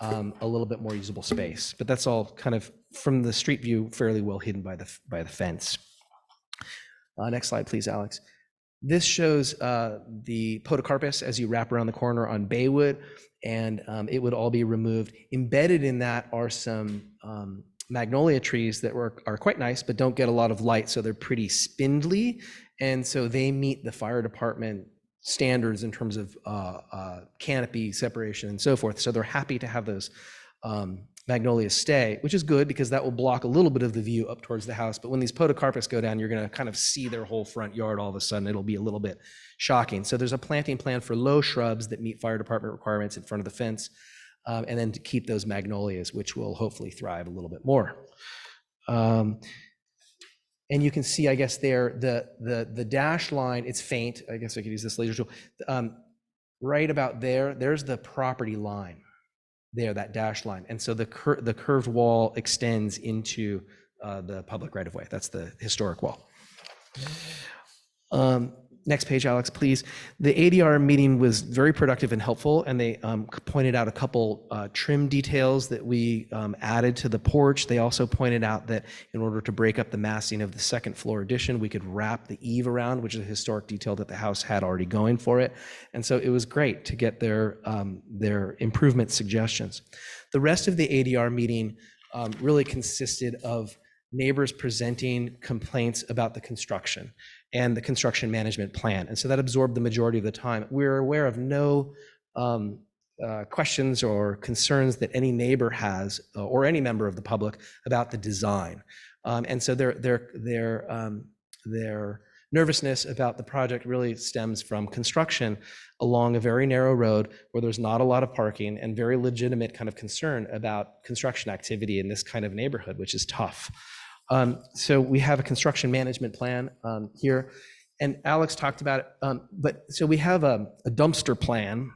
a little bit more usable space, but that's all kind of from the street view fairly well hidden by the fence. Next slide, please, Alex. This shows the podocarpus as you wrap around the corner on Baywood, and it would all be removed. Embedded in that are some magnolia trees that are quite nice, but don't get a lot of light, so they're pretty spindly, and so they meet the fire department standards in terms of canopy separation and so forth. So they're happy to have those magnolias stay, which is good because that will block a little bit of the view up towards the house. But when these podocarpus go down, you're going to kind of see their whole front yard all of a sudden. It'll be a little bit shocking. So there's a planting plan for low shrubs that meet fire department requirements in front of the fence, and then to keep those magnolias, which will hopefully thrive a little bit more. And you can see, I guess, there, the dash line, it's faint. I guess I could use this laser tool. Right about there, there's the property line there, that dash line. And so the curved wall extends into the public right of way. That's the historic wall. Next page, Alex, please. The ADR meeting was very productive and helpful, and they pointed out a couple trim details that we added to the porch. They also pointed out that in order to break up the massing of the second floor addition, we could wrap the eave around, which is a historic detail that the house had already going for it. And so it was great to get their improvement suggestions. The rest of the ADR meeting really consisted of neighbors presenting complaints about the construction and the construction management plan. And so that absorbed the majority of the time. We're aware of no questions or concerns that any neighbor has or any member of the public about the design. And so their nervousness about the project really stems from construction along a very narrow road where there's not a lot of parking and very legitimate kind of concern about construction activity in this kind of neighborhood, which is tough. So we have a construction management plan here, and Alex talked about it. But so we have a dumpster plan,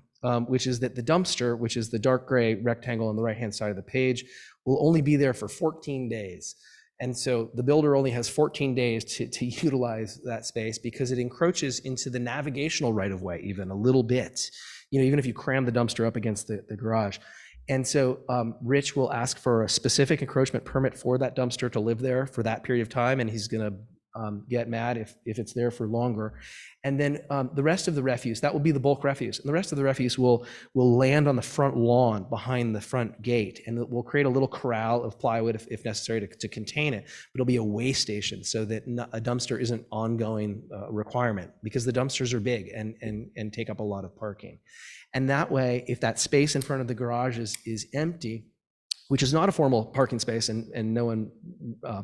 which is that the dumpster, which is the dark gray rectangle on the right-hand side of the page, will only be there for 14 days. And so the builder only has 14 days to utilize that space because it encroaches into the navigational right-of-way even a little bit, even if you cram the dumpster up against the garage. And so Rich will ask for a specific encroachment permit for that dumpster to live there for that period of time, and he's going to get mad if it's there for longer. And then the rest of the refuse, that will be the bulk refuse, and the rest of the refuse will land on the front lawn behind the front gate, and we'll create a little corral of plywood if necessary to contain it. But it'll be a weigh station so that a dumpster isn't ongoing requirement, because the dumpsters are big and take up a lot of parking. And that way, if that space in front of the garage is empty, which is not a formal parking space and no one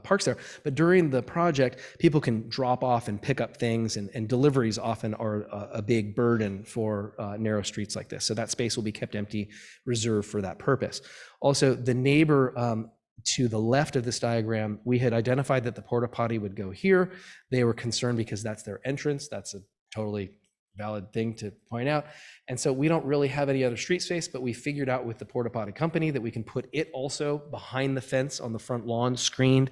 parks there, but during the project, people can drop off and pick up things, and deliveries often are a big burden for narrow streets like this. So that space will be kept empty, reserved for that purpose. Also, the neighbor to the left of this diagram, we had identified that the porta potty would go here. They were concerned because that's their entrance. That's a totally valid thing to point out. And so we don't really have any other street space, but we figured out with the porta potty company that we can put it also behind the fence on the front lawn, screened,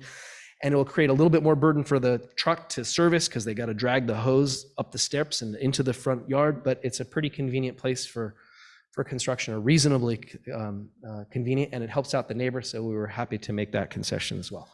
and it will create a little bit more burden for the truck to service because they got to drag the hose up the steps and into the front yard, but it's a pretty convenient place for construction, or reasonably convenient, and it helps out the neighbor, so we were happy to make that concession as well.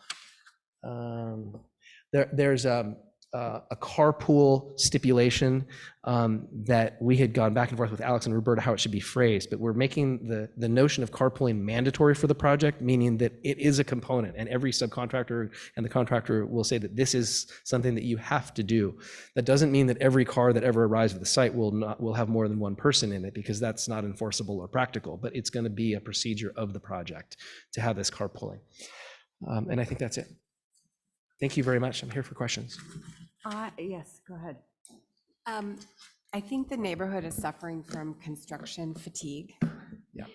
There's a carpool stipulation that we had gone back and forth with Alex and Roberta how it should be phrased, but we're making the notion of carpooling mandatory for the project, meaning that it is a component, and every subcontractor and the contractor will say that this is something that you have to do. That doesn't mean that every car that ever arrives at the site will have more than one person in it, because that's not enforceable or practical, but it's going to be a procedure of the project to have this carpooling. And I think that's it. Thank you very much. I'm here for questions. Yes, go ahead. I think the neighborhood is suffering from construction fatigue. Yeah.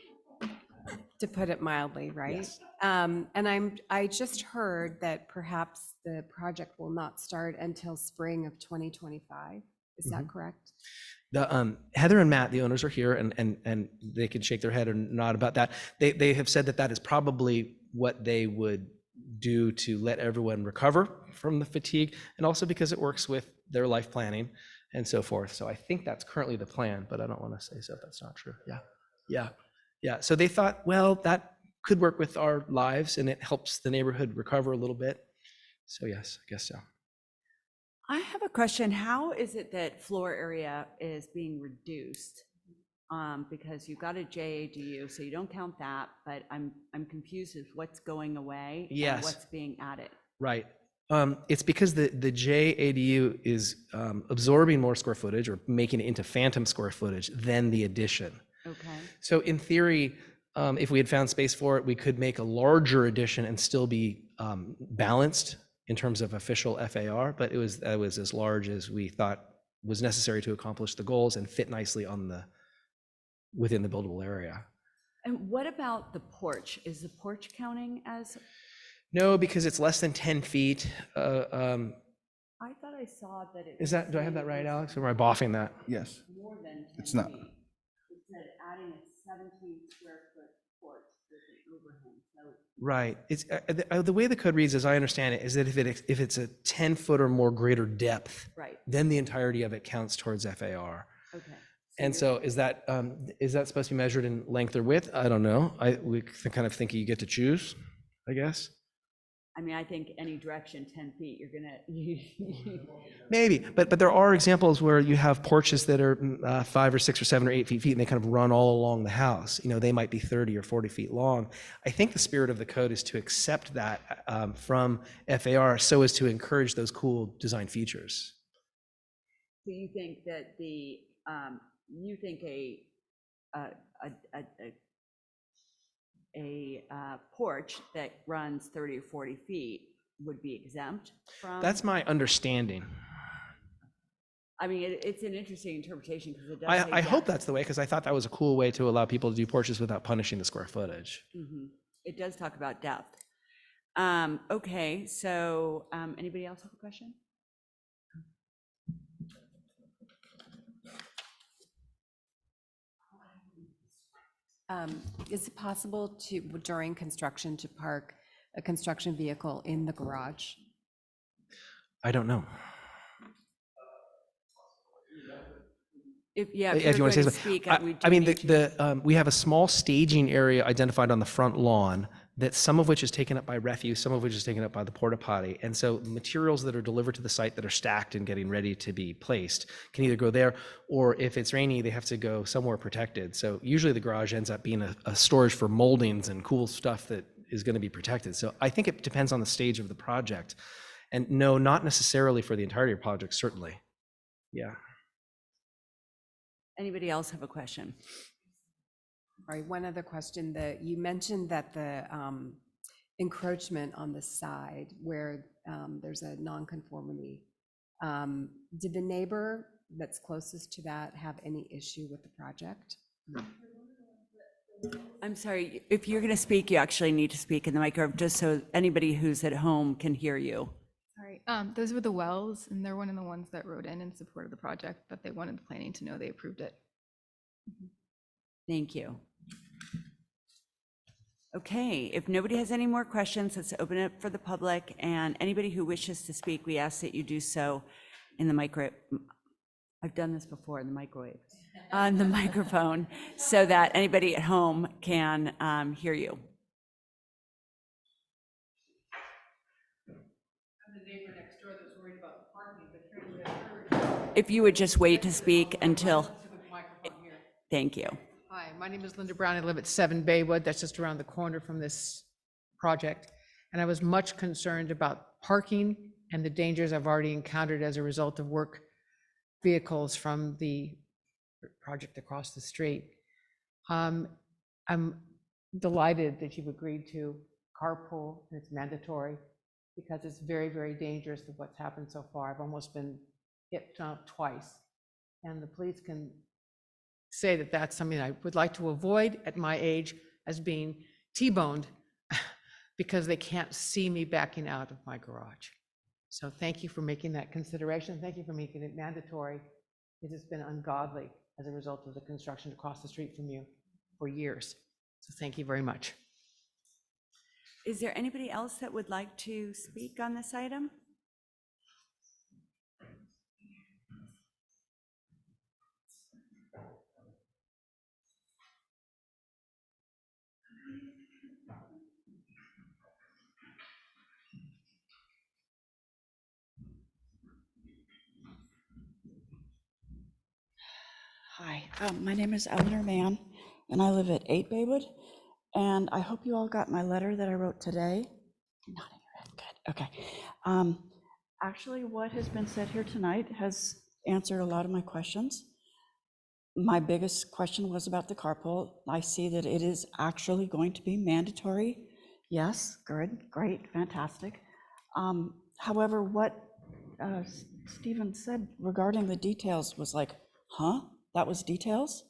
To put it mildly, right? Yes. And I just heard that perhaps the project will not start until spring of 2025. Is that correct? The Heather and Matt, the owners, are here, and they can shake their head or nod about that. They have said that is probably what they would do to let everyone recover from the fatigue, and also because it works with their life planning and so forth. So I think that's currently the plan, but I don't want to say so if that's not true. Yeah. So they thought, well, that could work with our lives, and it helps the neighborhood recover a little bit. So yes, I guess so. I have a question. How is it that floor area is being reduced? Because you've got a JADU, so you don't count that, but I'm confused as what's going away and Yes. what's being added. Right. It's because the JADU is absorbing more square footage or making it into phantom square footage than the addition. Okay. So in theory, if we had found space for it, we could make a larger addition and still be balanced in terms of official FAR, but that was as large as we thought was necessary to accomplish the goals and fit nicely within the buildable area. And what about the porch? Is the porch counting as? No, because it's less than 10 feet. I thought I saw that it. Is that, do I have that right, Alex? Or am I boffing that? Yes, More than 10 It's not. feet. It said adding a 17 square foot porch with an overhang, so. Right. It's, the way the code reads, as I understand it, is that if it's a 10-foot or more greater depth, Right, then the entirety of it counts towards FAR. okay. And so is that supposed to be measured in length or width? I don't know. We kind of think you get to choose, I guess. I mean, I think any direction, 10 feet, you're gonna. Maybe, but there are examples where you have porches that are 5 or 6 or 7 or 8 feet, and they kind of run all along the house. You know, they might be 30 or 40 feet long. I think the spirit of the code is to accept that from FAR so as to encourage those cool design features. So you think that you think a porch that runs 30 or 40 feet would be exempt from? That's my understanding. I mean, it's an interesting interpretation because it does. I hope that's the way, because I thought that was a cool way to allow people to do porches without punishing the square footage. It does talk about depth. Okay, so anybody else have a question? Is it possible to, during construction, to park a construction vehicle in the garage? I don't know. If Yeah, you're if you want to going say to speak, something. we I mean, do need you. we have a small staging area identified on the front lawn that some of which is taken up by refuse, some of which is taken up by the porta potty. And so materials that are delivered to the site that are stacked and getting ready to be placed can either go there, or if it's rainy, they have to go somewhere protected. So usually the garage ends up being a storage for moldings and cool stuff that is going to be protected. So I think it depends on the stage of the project. And no, not necessarily for the entirety of the project, certainly. Yeah. Anybody else have a question? All right, one other question, that you mentioned that the encroachment on the side where there's a nonconformity, did the neighbor that's closest to that have any issue with the project? I'm sorry, if you're going to speak, you actually need to speak in the microphone, just so anybody who's at home can hear you. Sorry, those were the Wells, and they're one of the ones that wrote in support of the project, but they wanted the planning to know they approved it. Thank you. Okay, if nobody has any more questions, let's open it up for the public, and anybody who wishes to speak, we ask that you do so in the I've done this before in the microwave, on the microphone, so that anybody at home can hear you. If you would just wait to speak until, thank you. Hi, my name is Linda Brown. I live at 7 Baywood. That's just around the corner from this project. And I was much concerned about parking and the dangers I've already encountered as a result of work vehicles from the project across the street. I'm delighted that you've agreed to carpool, and it's mandatory, because it's very, very dangerous with what's happened so far. I've almost been hit twice, and the police can say that that's something I would like to avoid at my age, as being T-boned because they can't see me backing out of my garage. So thank you for making that consideration. Thank you for making it mandatory, because it's been ungodly as a result of the construction across the street from you for years. So thank you very much. Is there anybody else that would like to speak on this item? Hi, my name is Eleanor Mann, and I live at 8 Baywood, and I hope you all got my letter that I wrote today. Not in your head, good, okay. Actually, what has been said here tonight has answered a lot of my questions. My biggest question was about the carpool. I see that it is actually going to be mandatory. Yes, good, great, fantastic. However, what Stephen said regarding the details was like, huh? That was details?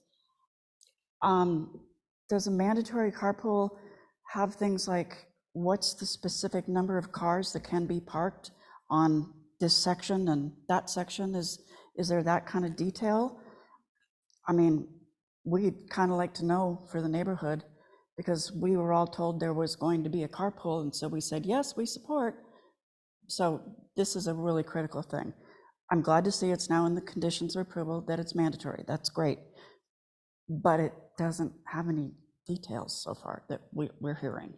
Does a mandatory carpool have things like what's the specific number of cars that can be parked on this section and that section? Is there that kind of detail? I mean, we'd kind of like to know for the neighborhood, because we were all told there was going to be a carpool, and so we said, yes, we support. So this is a really critical thing. I'm glad to see it's now in the conditions of approval that it's mandatory. That's great. But it doesn't have any details so far that we're hearing.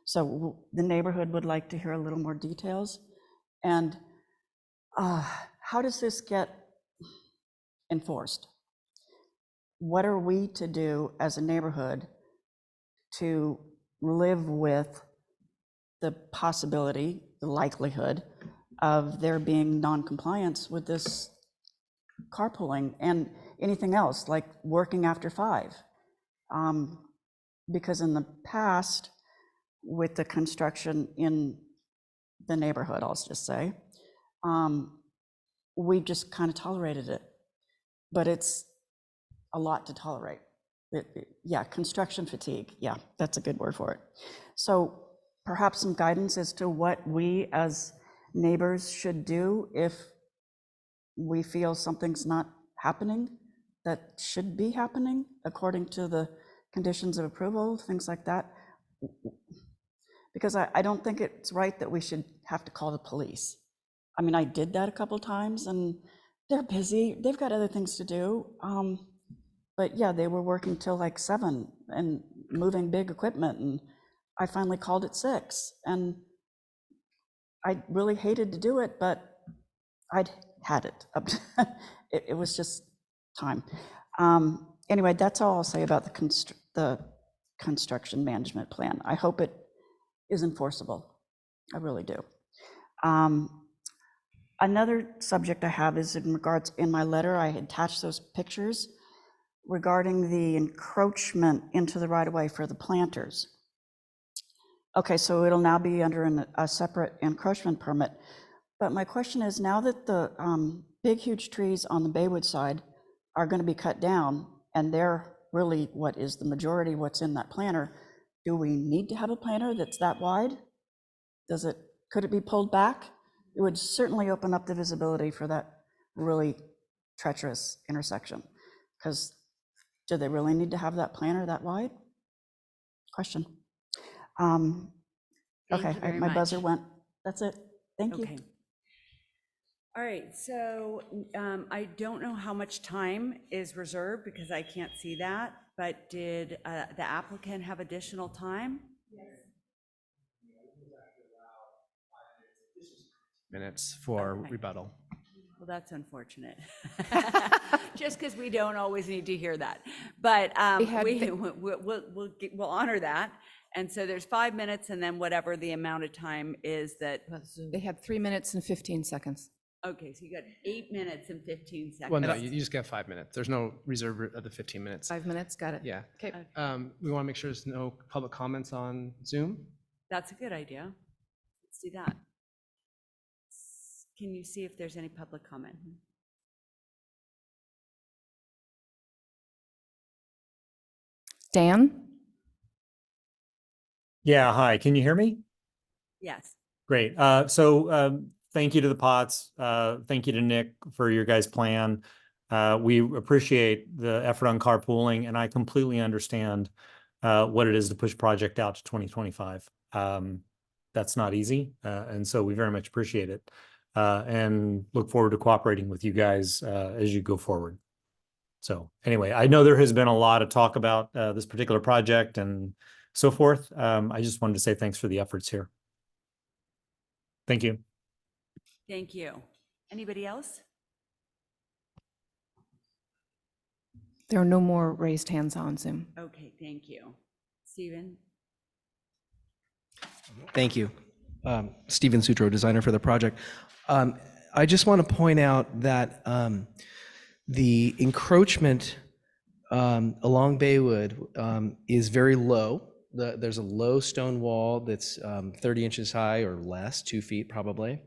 So the neighborhood would like to hear a little more details. And how does this get enforced? What are we to do as a neighborhood to live with the possibility, the likelihood of there being non-compliance with this carpooling and anything else, like working after 5? Because in the past, with the construction in the neighborhood, I'll just say, we just kind of tolerated it. But it's a lot to tolerate. Yeah, construction fatigue. Yeah, that's a good word for it. So perhaps some guidance as to what we as neighbors should do if we feel something's not happening that should be happening according to the conditions of approval, things like that. Because I don't think it's right that we should have to call the police. I mean, I did that a couple times and they're busy, they've got other things to do. But yeah, they were working till like 7 and moving big equipment, and I finally called at 6. And I really hated to do it, but I'd had it. It was just time. Anyway, that's all I'll say about the construction management plan. I hope it is enforceable. I really do. Another subject I have is in regards, in my letter, I attached those pictures regarding the encroachment into the right-of-way for the planters. Okay, so it'll now be under a separate encroachment permit. But my question is, now that the big, huge trees on the Baywood side are going to be cut down, and they're really what is the majority what's in that planter, do we need to have a planter that's that wide? Could it be pulled back? It would certainly open up the visibility for that really treacherous intersection. Because do they really need to have that planter that wide? Question. Okay, my buzzer went. That's it. Thank you. Okay. All right, so I don't know how much time is reserved because I can't see that, but did the applicant have additional time? Minutes for Okay. rebuttal. Well, that's unfortunate. Just because we don't always need to hear that. But we'll honor that. And so there's 5 minutes and then whatever the amount of time is that, They had 3 minutes and 15 seconds. okay, so you got 8 minutes and 15 seconds. Well, no, you just get 5 minutes. There's no reserve of the 15 minutes. 5 minutes, got it. Yeah. Okay. We want to make sure there's no public comments on Zoom. That's a good idea. Let's do that. Can you see if there's any public comment? Dan? Yeah, hi, can you hear me? Yes. Great. Thank you to the Potts. Thank you to Nick for your guys' plan. We appreciate the effort on carpooling, and I completely understand what it is to push project out to 2025. That's not easy, and so we very much appreciate it and look forward to cooperating with you guys as you go forward. So anyway, I know there has been a lot of talk about this particular project and so forth. I just wanted to say thanks for the efforts here. Thank you. Thank you. Anybody else? There are no more raised hands on Zoom. Okay, thank you. Stephen? Thank you. Stephen Sutro, designer for the project. I just want to point out that the encroachment along Baywood is very low. There's a low stone wall that's 30 inches high or less, 2 feet probably,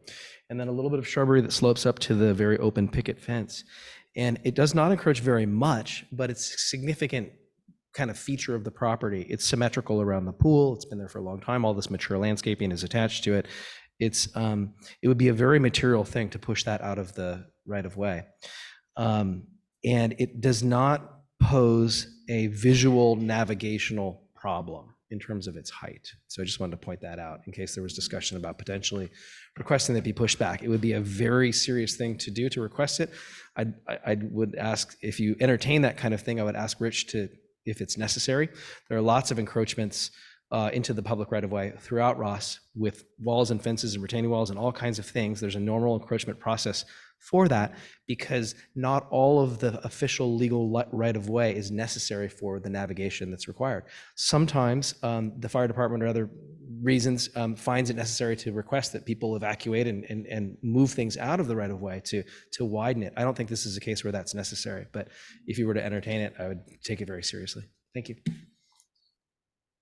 and then a little bit of shrubbery that slopes up to the very open picket fence. And it does not encroach very much, but it's significant kind of feature of the property. It's symmetrical around the pool. It's been there for a long time. All this mature landscaping is attached to it. It would be a very material thing to push that out of the right of way. And it does not pose a visual navigational problem in terms of its height. So I just wanted to point that out in case there was discussion about potentially requesting that be pushed back. It would be a very serious thing to do to request it. I would ask, if you entertain that kind of thing, I would ask Rich to, if it's necessary. There are lots of encroachments into the public right-of-way throughout Ross with walls and fences and retaining walls and all kinds of things. There's a normal encroachment process for that because not all of the official legal right-of-way is necessary for the navigation that's required. Sometimes the fire department or other reasons finds it necessary to request that people evacuate and move things out of the right-of-way to widen it. I don't think this is a case where that's necessary, but if you were to entertain it, I would take it very seriously. Thank you.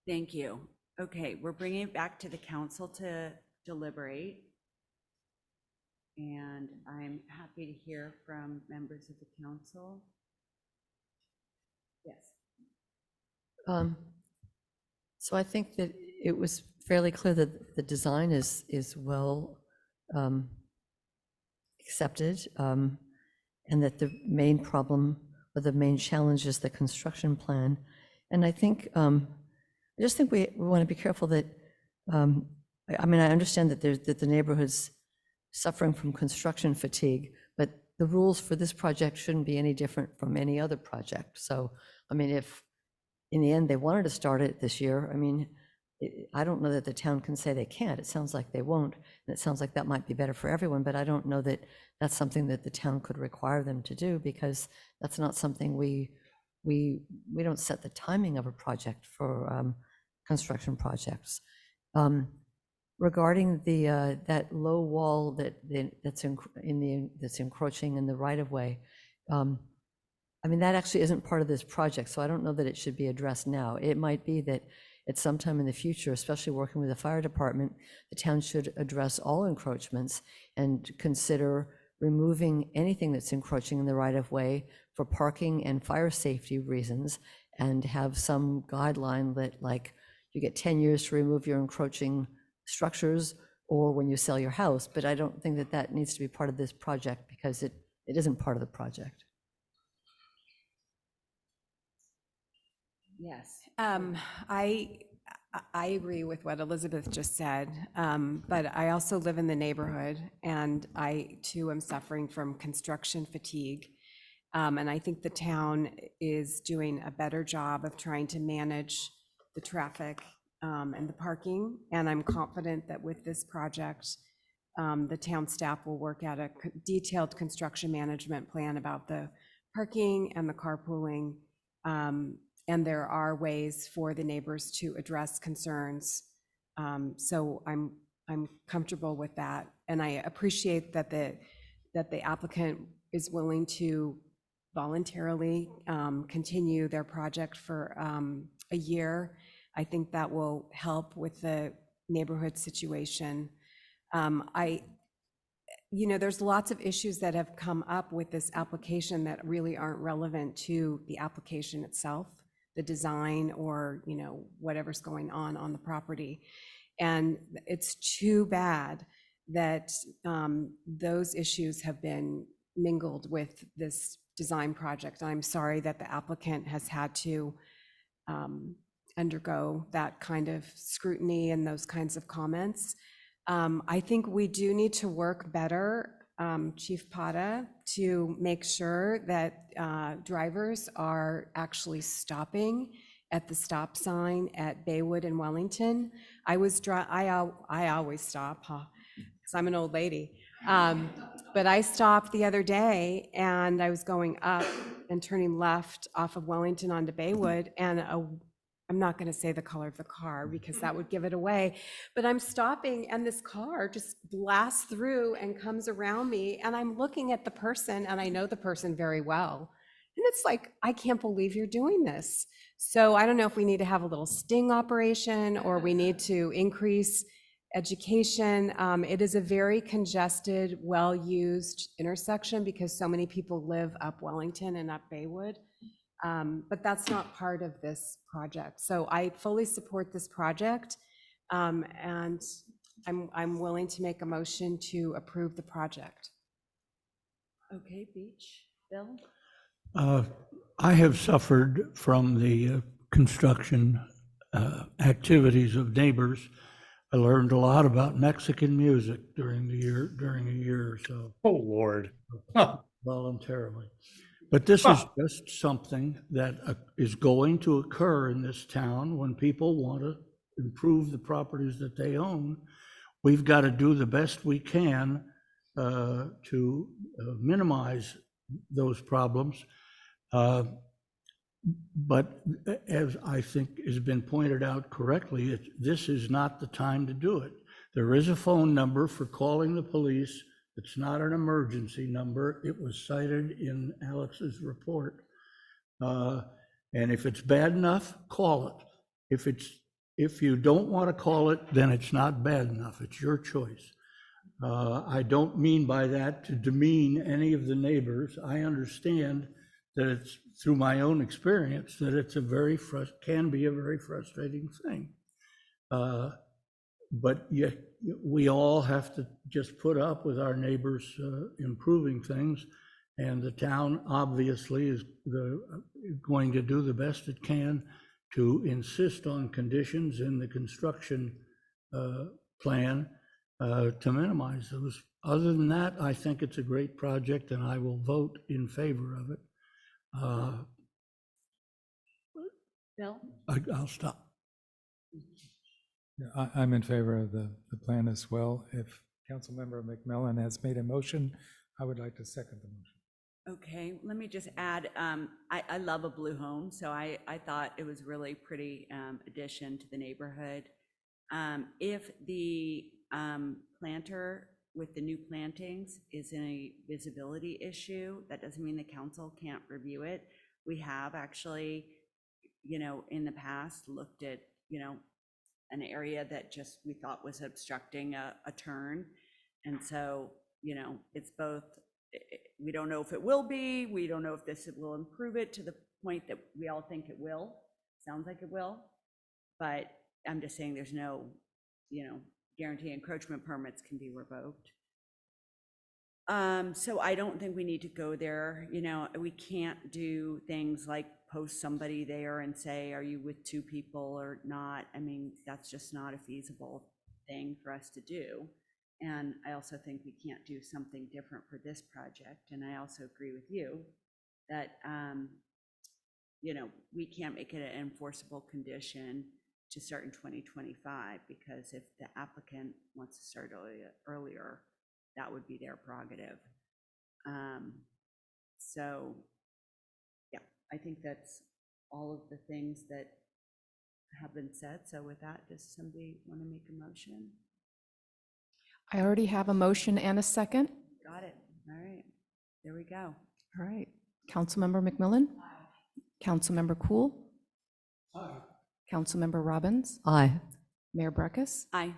Thank you. Okay, we're bringing it back to the council to deliberate. And I'm happy to hear from members of the council. Yes. So I think that it was fairly clear that the design is well accepted, and that the main problem or the main challenge is the construction plan. And I think, I just think we want to be careful that, I mean, I understand that that the neighborhood's suffering from construction fatigue, but the rules for this project shouldn't be any different from any other project. So, I mean, if in the end they wanted to start it this year, I mean, I don't know that the town can say they can't. It sounds like they won't, and it sounds like that might be better for everyone, but I don't know that that's something that the town could require them to do, because that's not something we don't set the timing of a project for construction projects. Regarding the that low wall that's encroaching in the right of way, I mean, that actually isn't part of this project, so I don't know that it should be addressed now. It might be that at some time in the future, especially working with the fire department, the town should address all encroachments and consider removing anything that's encroaching in the right of way for parking and fire safety reasons, and have some guideline that, like, you get 10 years to remove your encroaching structures or when you sell your house. But I don't think that that needs to be part of this project, because it isn't part of the project. Yes. I agree with what Elizabeth just said, but I also live in the neighborhood, and I too am suffering from construction fatigue. And I think the town is doing a better job of trying to manage the traffic and the parking. And I'm confident that with this project, the town staff will work out a detailed construction management plan about the parking and the carpooling. And there are ways for the neighbors to address concerns. So I'm comfortable with that. And I appreciate that the applicant is willing to voluntarily continue their project for a year. I think that will help with the neighborhood situation. There's lots of issues that have come up with this application that really aren't relevant to the application itself, the design, or, whatever's going on the property. And it's too bad that those issues have been mingled with this design project. I'm sorry that the applicant has had to undergo that kind of scrutiny and those kinds of comments. I think we do need to work better, Chief Pata, to make sure that drivers are actually stopping at the stop sign at Baywood and Wellington. I always stop, because I'm an old lady. But I stopped the other day, and I was going up and turning left off of Wellington onto Baywood, and I'm not going to say the color of the car because that would give it away, but I'm stopping and this car just blasts through and comes around me, and I'm looking at the person, and I know the person very well. And it's like, I can't believe you're doing this. So I don't know if we need to have a little sting operation, or we need to increase education. It is a very congested, well-used intersection because so many people live up Wellington and up Baywood. But that's not part of this project. So I fully support this project, and I'm willing to make a motion to approve the project. Okay, Beach, Bill? I have suffered from the construction activities of neighbors. I learned a lot about Mexican music during a year or so. Oh, Lord. Huh. Voluntarily. But this is just something that is going to occur in this town when people want to improve the properties that they own. We've got to do the best we can to minimize those problems. But as I think has been pointed out correctly, this is not the time to do it. There is a phone number for calling the police. It's not an emergency number. It was cited in Alex's report. And if it's bad enough, call it. If you don't want to call it, then it's not bad enough. It's your choice. I don't mean by that to demean any of the neighbors. I understand that it's through my own experience that it's can be a very frustrating thing. But we all have to just put up with our neighbors improving things, and the town obviously is going to do the best it can to insist on conditions in the construction plan to minimize those. Other than that, I think it's a great project, and I will vote in favor of it. Bill? I'll stop. Yeah, I'm in favor of the plan as well. If Councilmember McMillan has made a motion, I would like to second the motion. Okay, let me just add, I love a blue home, so I thought it was really pretty addition to the neighborhood. If the planter with the new plantings is a visibility issue, that doesn't mean the council can't review it. We have actually, in the past looked at, an area that just we thought was obstructing a turn. And so, it's both, we don't know if it will be, we don't know if this will improve it to the point that we all think it will. Sounds like it will, but I'm just saying there's no, guarantee encroachment permits can be revoked. So I don't think we need to go there. We can't do things like post somebody there and say, are you with two people or not? I mean, that's just not a feasible thing for us to do. And I also think we can't do something different for this project. And I also agree with you that, we can't make it an enforceable condition to start in 2025, because if the applicant wants to start earlier, that would be their prerogative. So, yeah, I think that's all of the things that have been said. So with that, does somebody want to make a motion? I already have a motion and a second. Got it. All right, there we go. All right. Councilmember McMillan? Councilmember Cool? Aye. Councilmember Robbins? Aye. Mayor Breckus? Aye.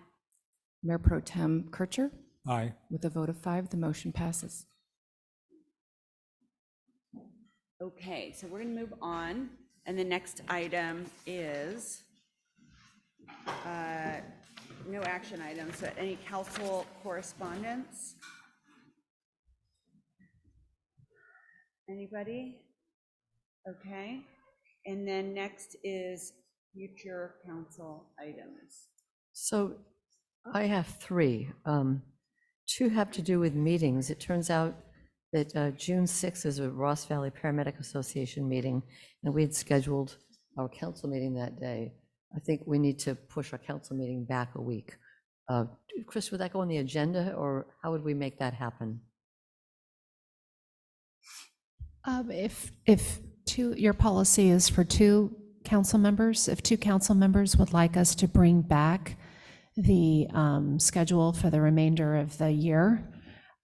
Mayor Pro Tem Kircher? Aye. With a vote of 5, the motion passes. Okay, so we're going to move on. And the next item is no action items. So any council correspondence? Anybody? Okay. And then next is future council items. So I have 3. 2 have to do with meetings. It turns out that June 6th is a Ross Valley Paramedic Association meeting, and we had scheduled our council meeting that day. I think we need to push our council meeting back a week. Chris, would that go on the agenda, or how would we make that happen? If your policy is for 2 council members, if 2 council members would like us to bring back the schedule for the remainder of the year,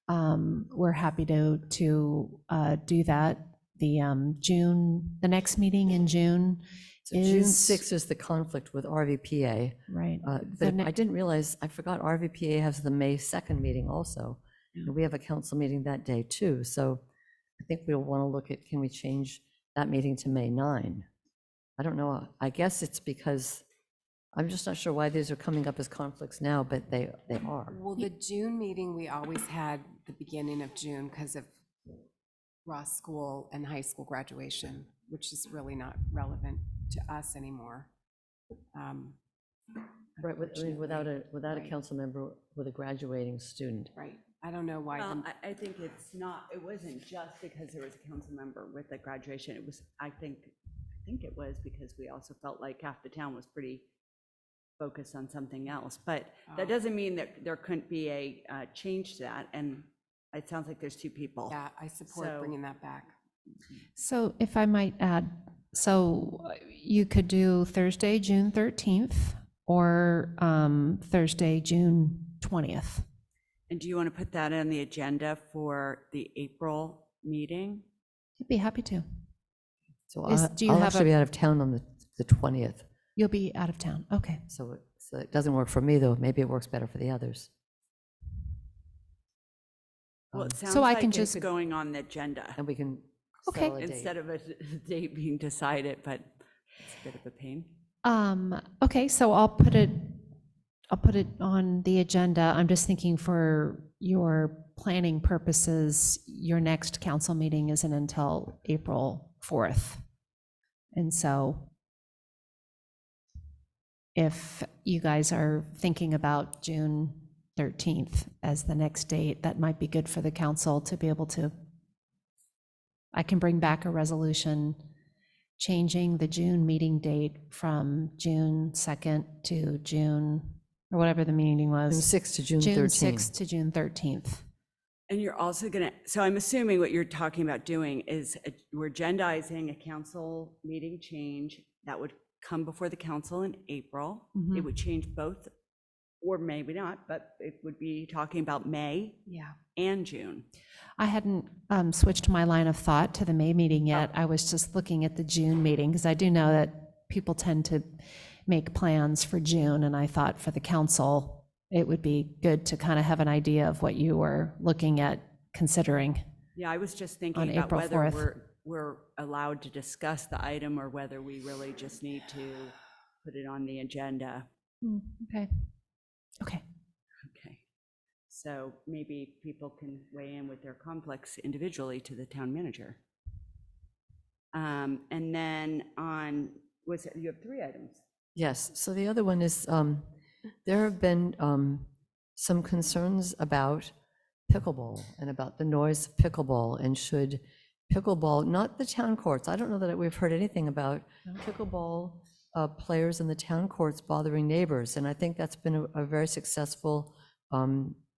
we're happy to do that. The next meeting in June So June 6th is the conflict with RVPA. right. But I didn't realize, I forgot RVPA has the May 2nd meeting also. And we have a council meeting that day too. So I think we'll want to look at, can we change that meeting to May 9. I don't know, I guess it's because, I'm just not sure why these are coming up as conflicts now, but they are. Well, the June meeting, we always had the beginning of June because of Ross School and high school graduation, which is really not relevant to us anymore. Right, without a Right. council member with a graduating student. Right. I don't know why. Well, I think it's not, it wasn't just because there was a council member with the graduation. It was, I think it was because we also felt like half the town was pretty focused on something else. But that doesn't mean that there couldn't be a change to that. And it sounds like there's two people. Yeah, I support So- bringing that back. So if I might add, so you could do Thursday, June 13th, or Thursday, June 20th. And do you want to put that on the agenda for the April meeting? I'd be happy to. So Do you I'll have actually be a, out of town on the 20th. you'll be out of town, okay. So it doesn't work for me, though. Maybe it works better for the others. Well, it sounds So I like can it's just- going on the agenda And we can Okay. settle a date. instead of a date being decided, but it's a bit of a pain. Okay, so I'll put it on the agenda. I'm just thinking for your planning purposes, your next council meeting isn't until April 4th. And so if you guys are thinking about June 13th as the next date, that might be good for the council to be able to, I can bring back a resolution changing the June meeting date from June 2nd to June, or whatever the meeting June was. 6th to June June 13th. 6th to June 13th. And you're also gonna, so I'm assuming what you're talking about doing is we're agendizing a council meeting change that would come before the council in April. It Mhm. would change both, or maybe not, but it would be talking about May Yeah. and June. I hadn't switched my line of thought to the May meeting yet. I was just looking at the June meeting, because I do know that people tend to make plans for June, and I thought for the council, it would be good to kind of have an idea of what you were looking at considering. Yeah, I was just thinking On about April whether 4th. we're allowed to discuss the item or whether we really just need to put it on the agenda. Okay. Okay. Okay. So maybe people can weigh in with their conflicts individually to the town manager. And then you have 3 items. Yes, so the other one is, there have been some concerns about pickleball and about the noise of pickleball, and should pickleball, not the town courts, I don't know that we've heard anything about pickleball players in the town courts bothering neighbors, and I think that's been a very successful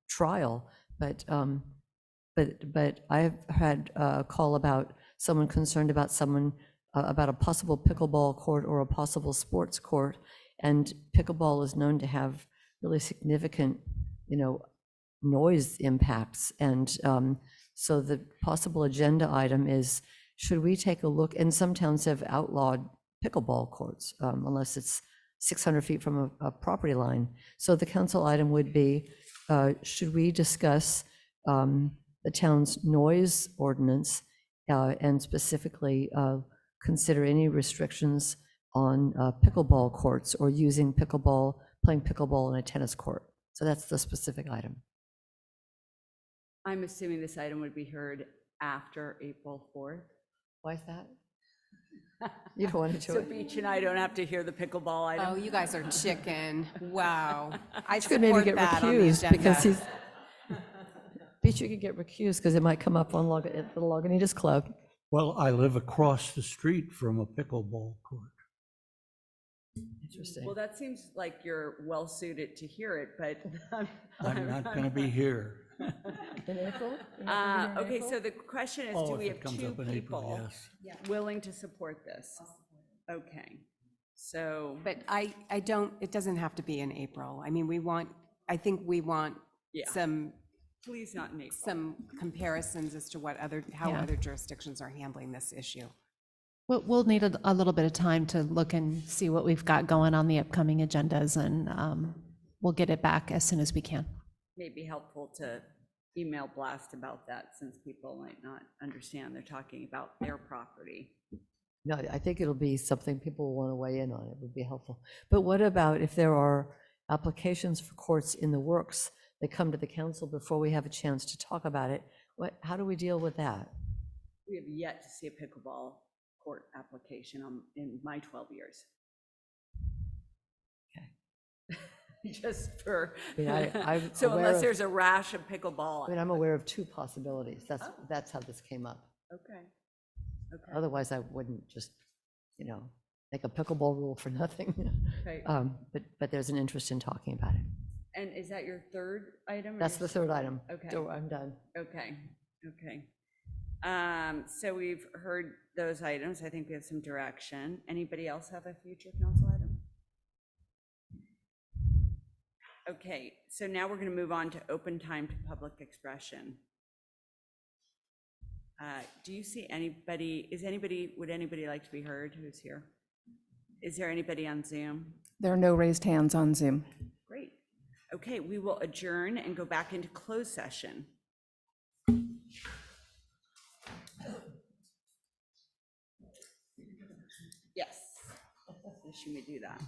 trial, but I've had a call about someone concerned about about a possible pickleball court or a possible sports court, and pickleball is known to have really significant, noise impacts, and so the possible agenda item is, should we take a look, and some towns have outlawed pickleball courts, unless it's 600 feet from a property line. So the council item would be, should we discuss the town's noise ordinance, and specifically consider any restrictions on pickleball courts or using pickleball, playing pickleball in a tennis court? So that's the specific item. I'm assuming this item would be heard after April 4th. Why is that? You don't want to do So it? Beach and I don't have to hear the pickleball item. Oh, you guys are chicken. Wow. I Could maybe support get that on the recused because agenda. he's, Beach, you could get recused because it might come up on at the Lagunitas Club. Well, I live across the street from a pickleball court. Interesting. Well, that seems like you're well-suited to hear it, but. I'm not going to be here. In April? Okay, so the question is, do Oh, we if have it comes 2 up in April, people yes. willing to support this? Okay, so, But I don't, it doesn't have to be in April. I mean, I think we want Yeah. some please not in April. some comparisons as to how Yeah. other jurisdictions are handling this issue. We'll need a little bit of time to look and see what we've got going on the upcoming agendas, and we'll get it back as soon as we can. May be helpful to email blast about that, since people might not understand they're talking about their property. No, I think it'll be something people will want to weigh in on. It would be helpful. But what about if there are applications for courts in the works that come to the council before we have a chance to talk about it? How do we deal with that? We have yet to see a pickleball court application in my 12 years. Okay. Just for, I mean, I'm so aware unless of- there's a rash of pickleball. I mean, I'm aware of two possibilities. That's how this came up. Okay. Okay. Otherwise, I wouldn't just, make a pickleball rule for nothing. Right. But there's an interest in talking about it. And is that your third item? or That's your the third item. Okay. So I'm done. Okay, okay. So we've heard those items. I think we have some direction. Anybody else have a future council item? Okay, so now we're going to move on to open time to public expression. Do you see anybody, would anybody like to be heard who's here? Is there anybody on Zoom? There are no raised hands on Zoom. Great. Okay, we will adjourn and go back into closed session. Yes, should we do that?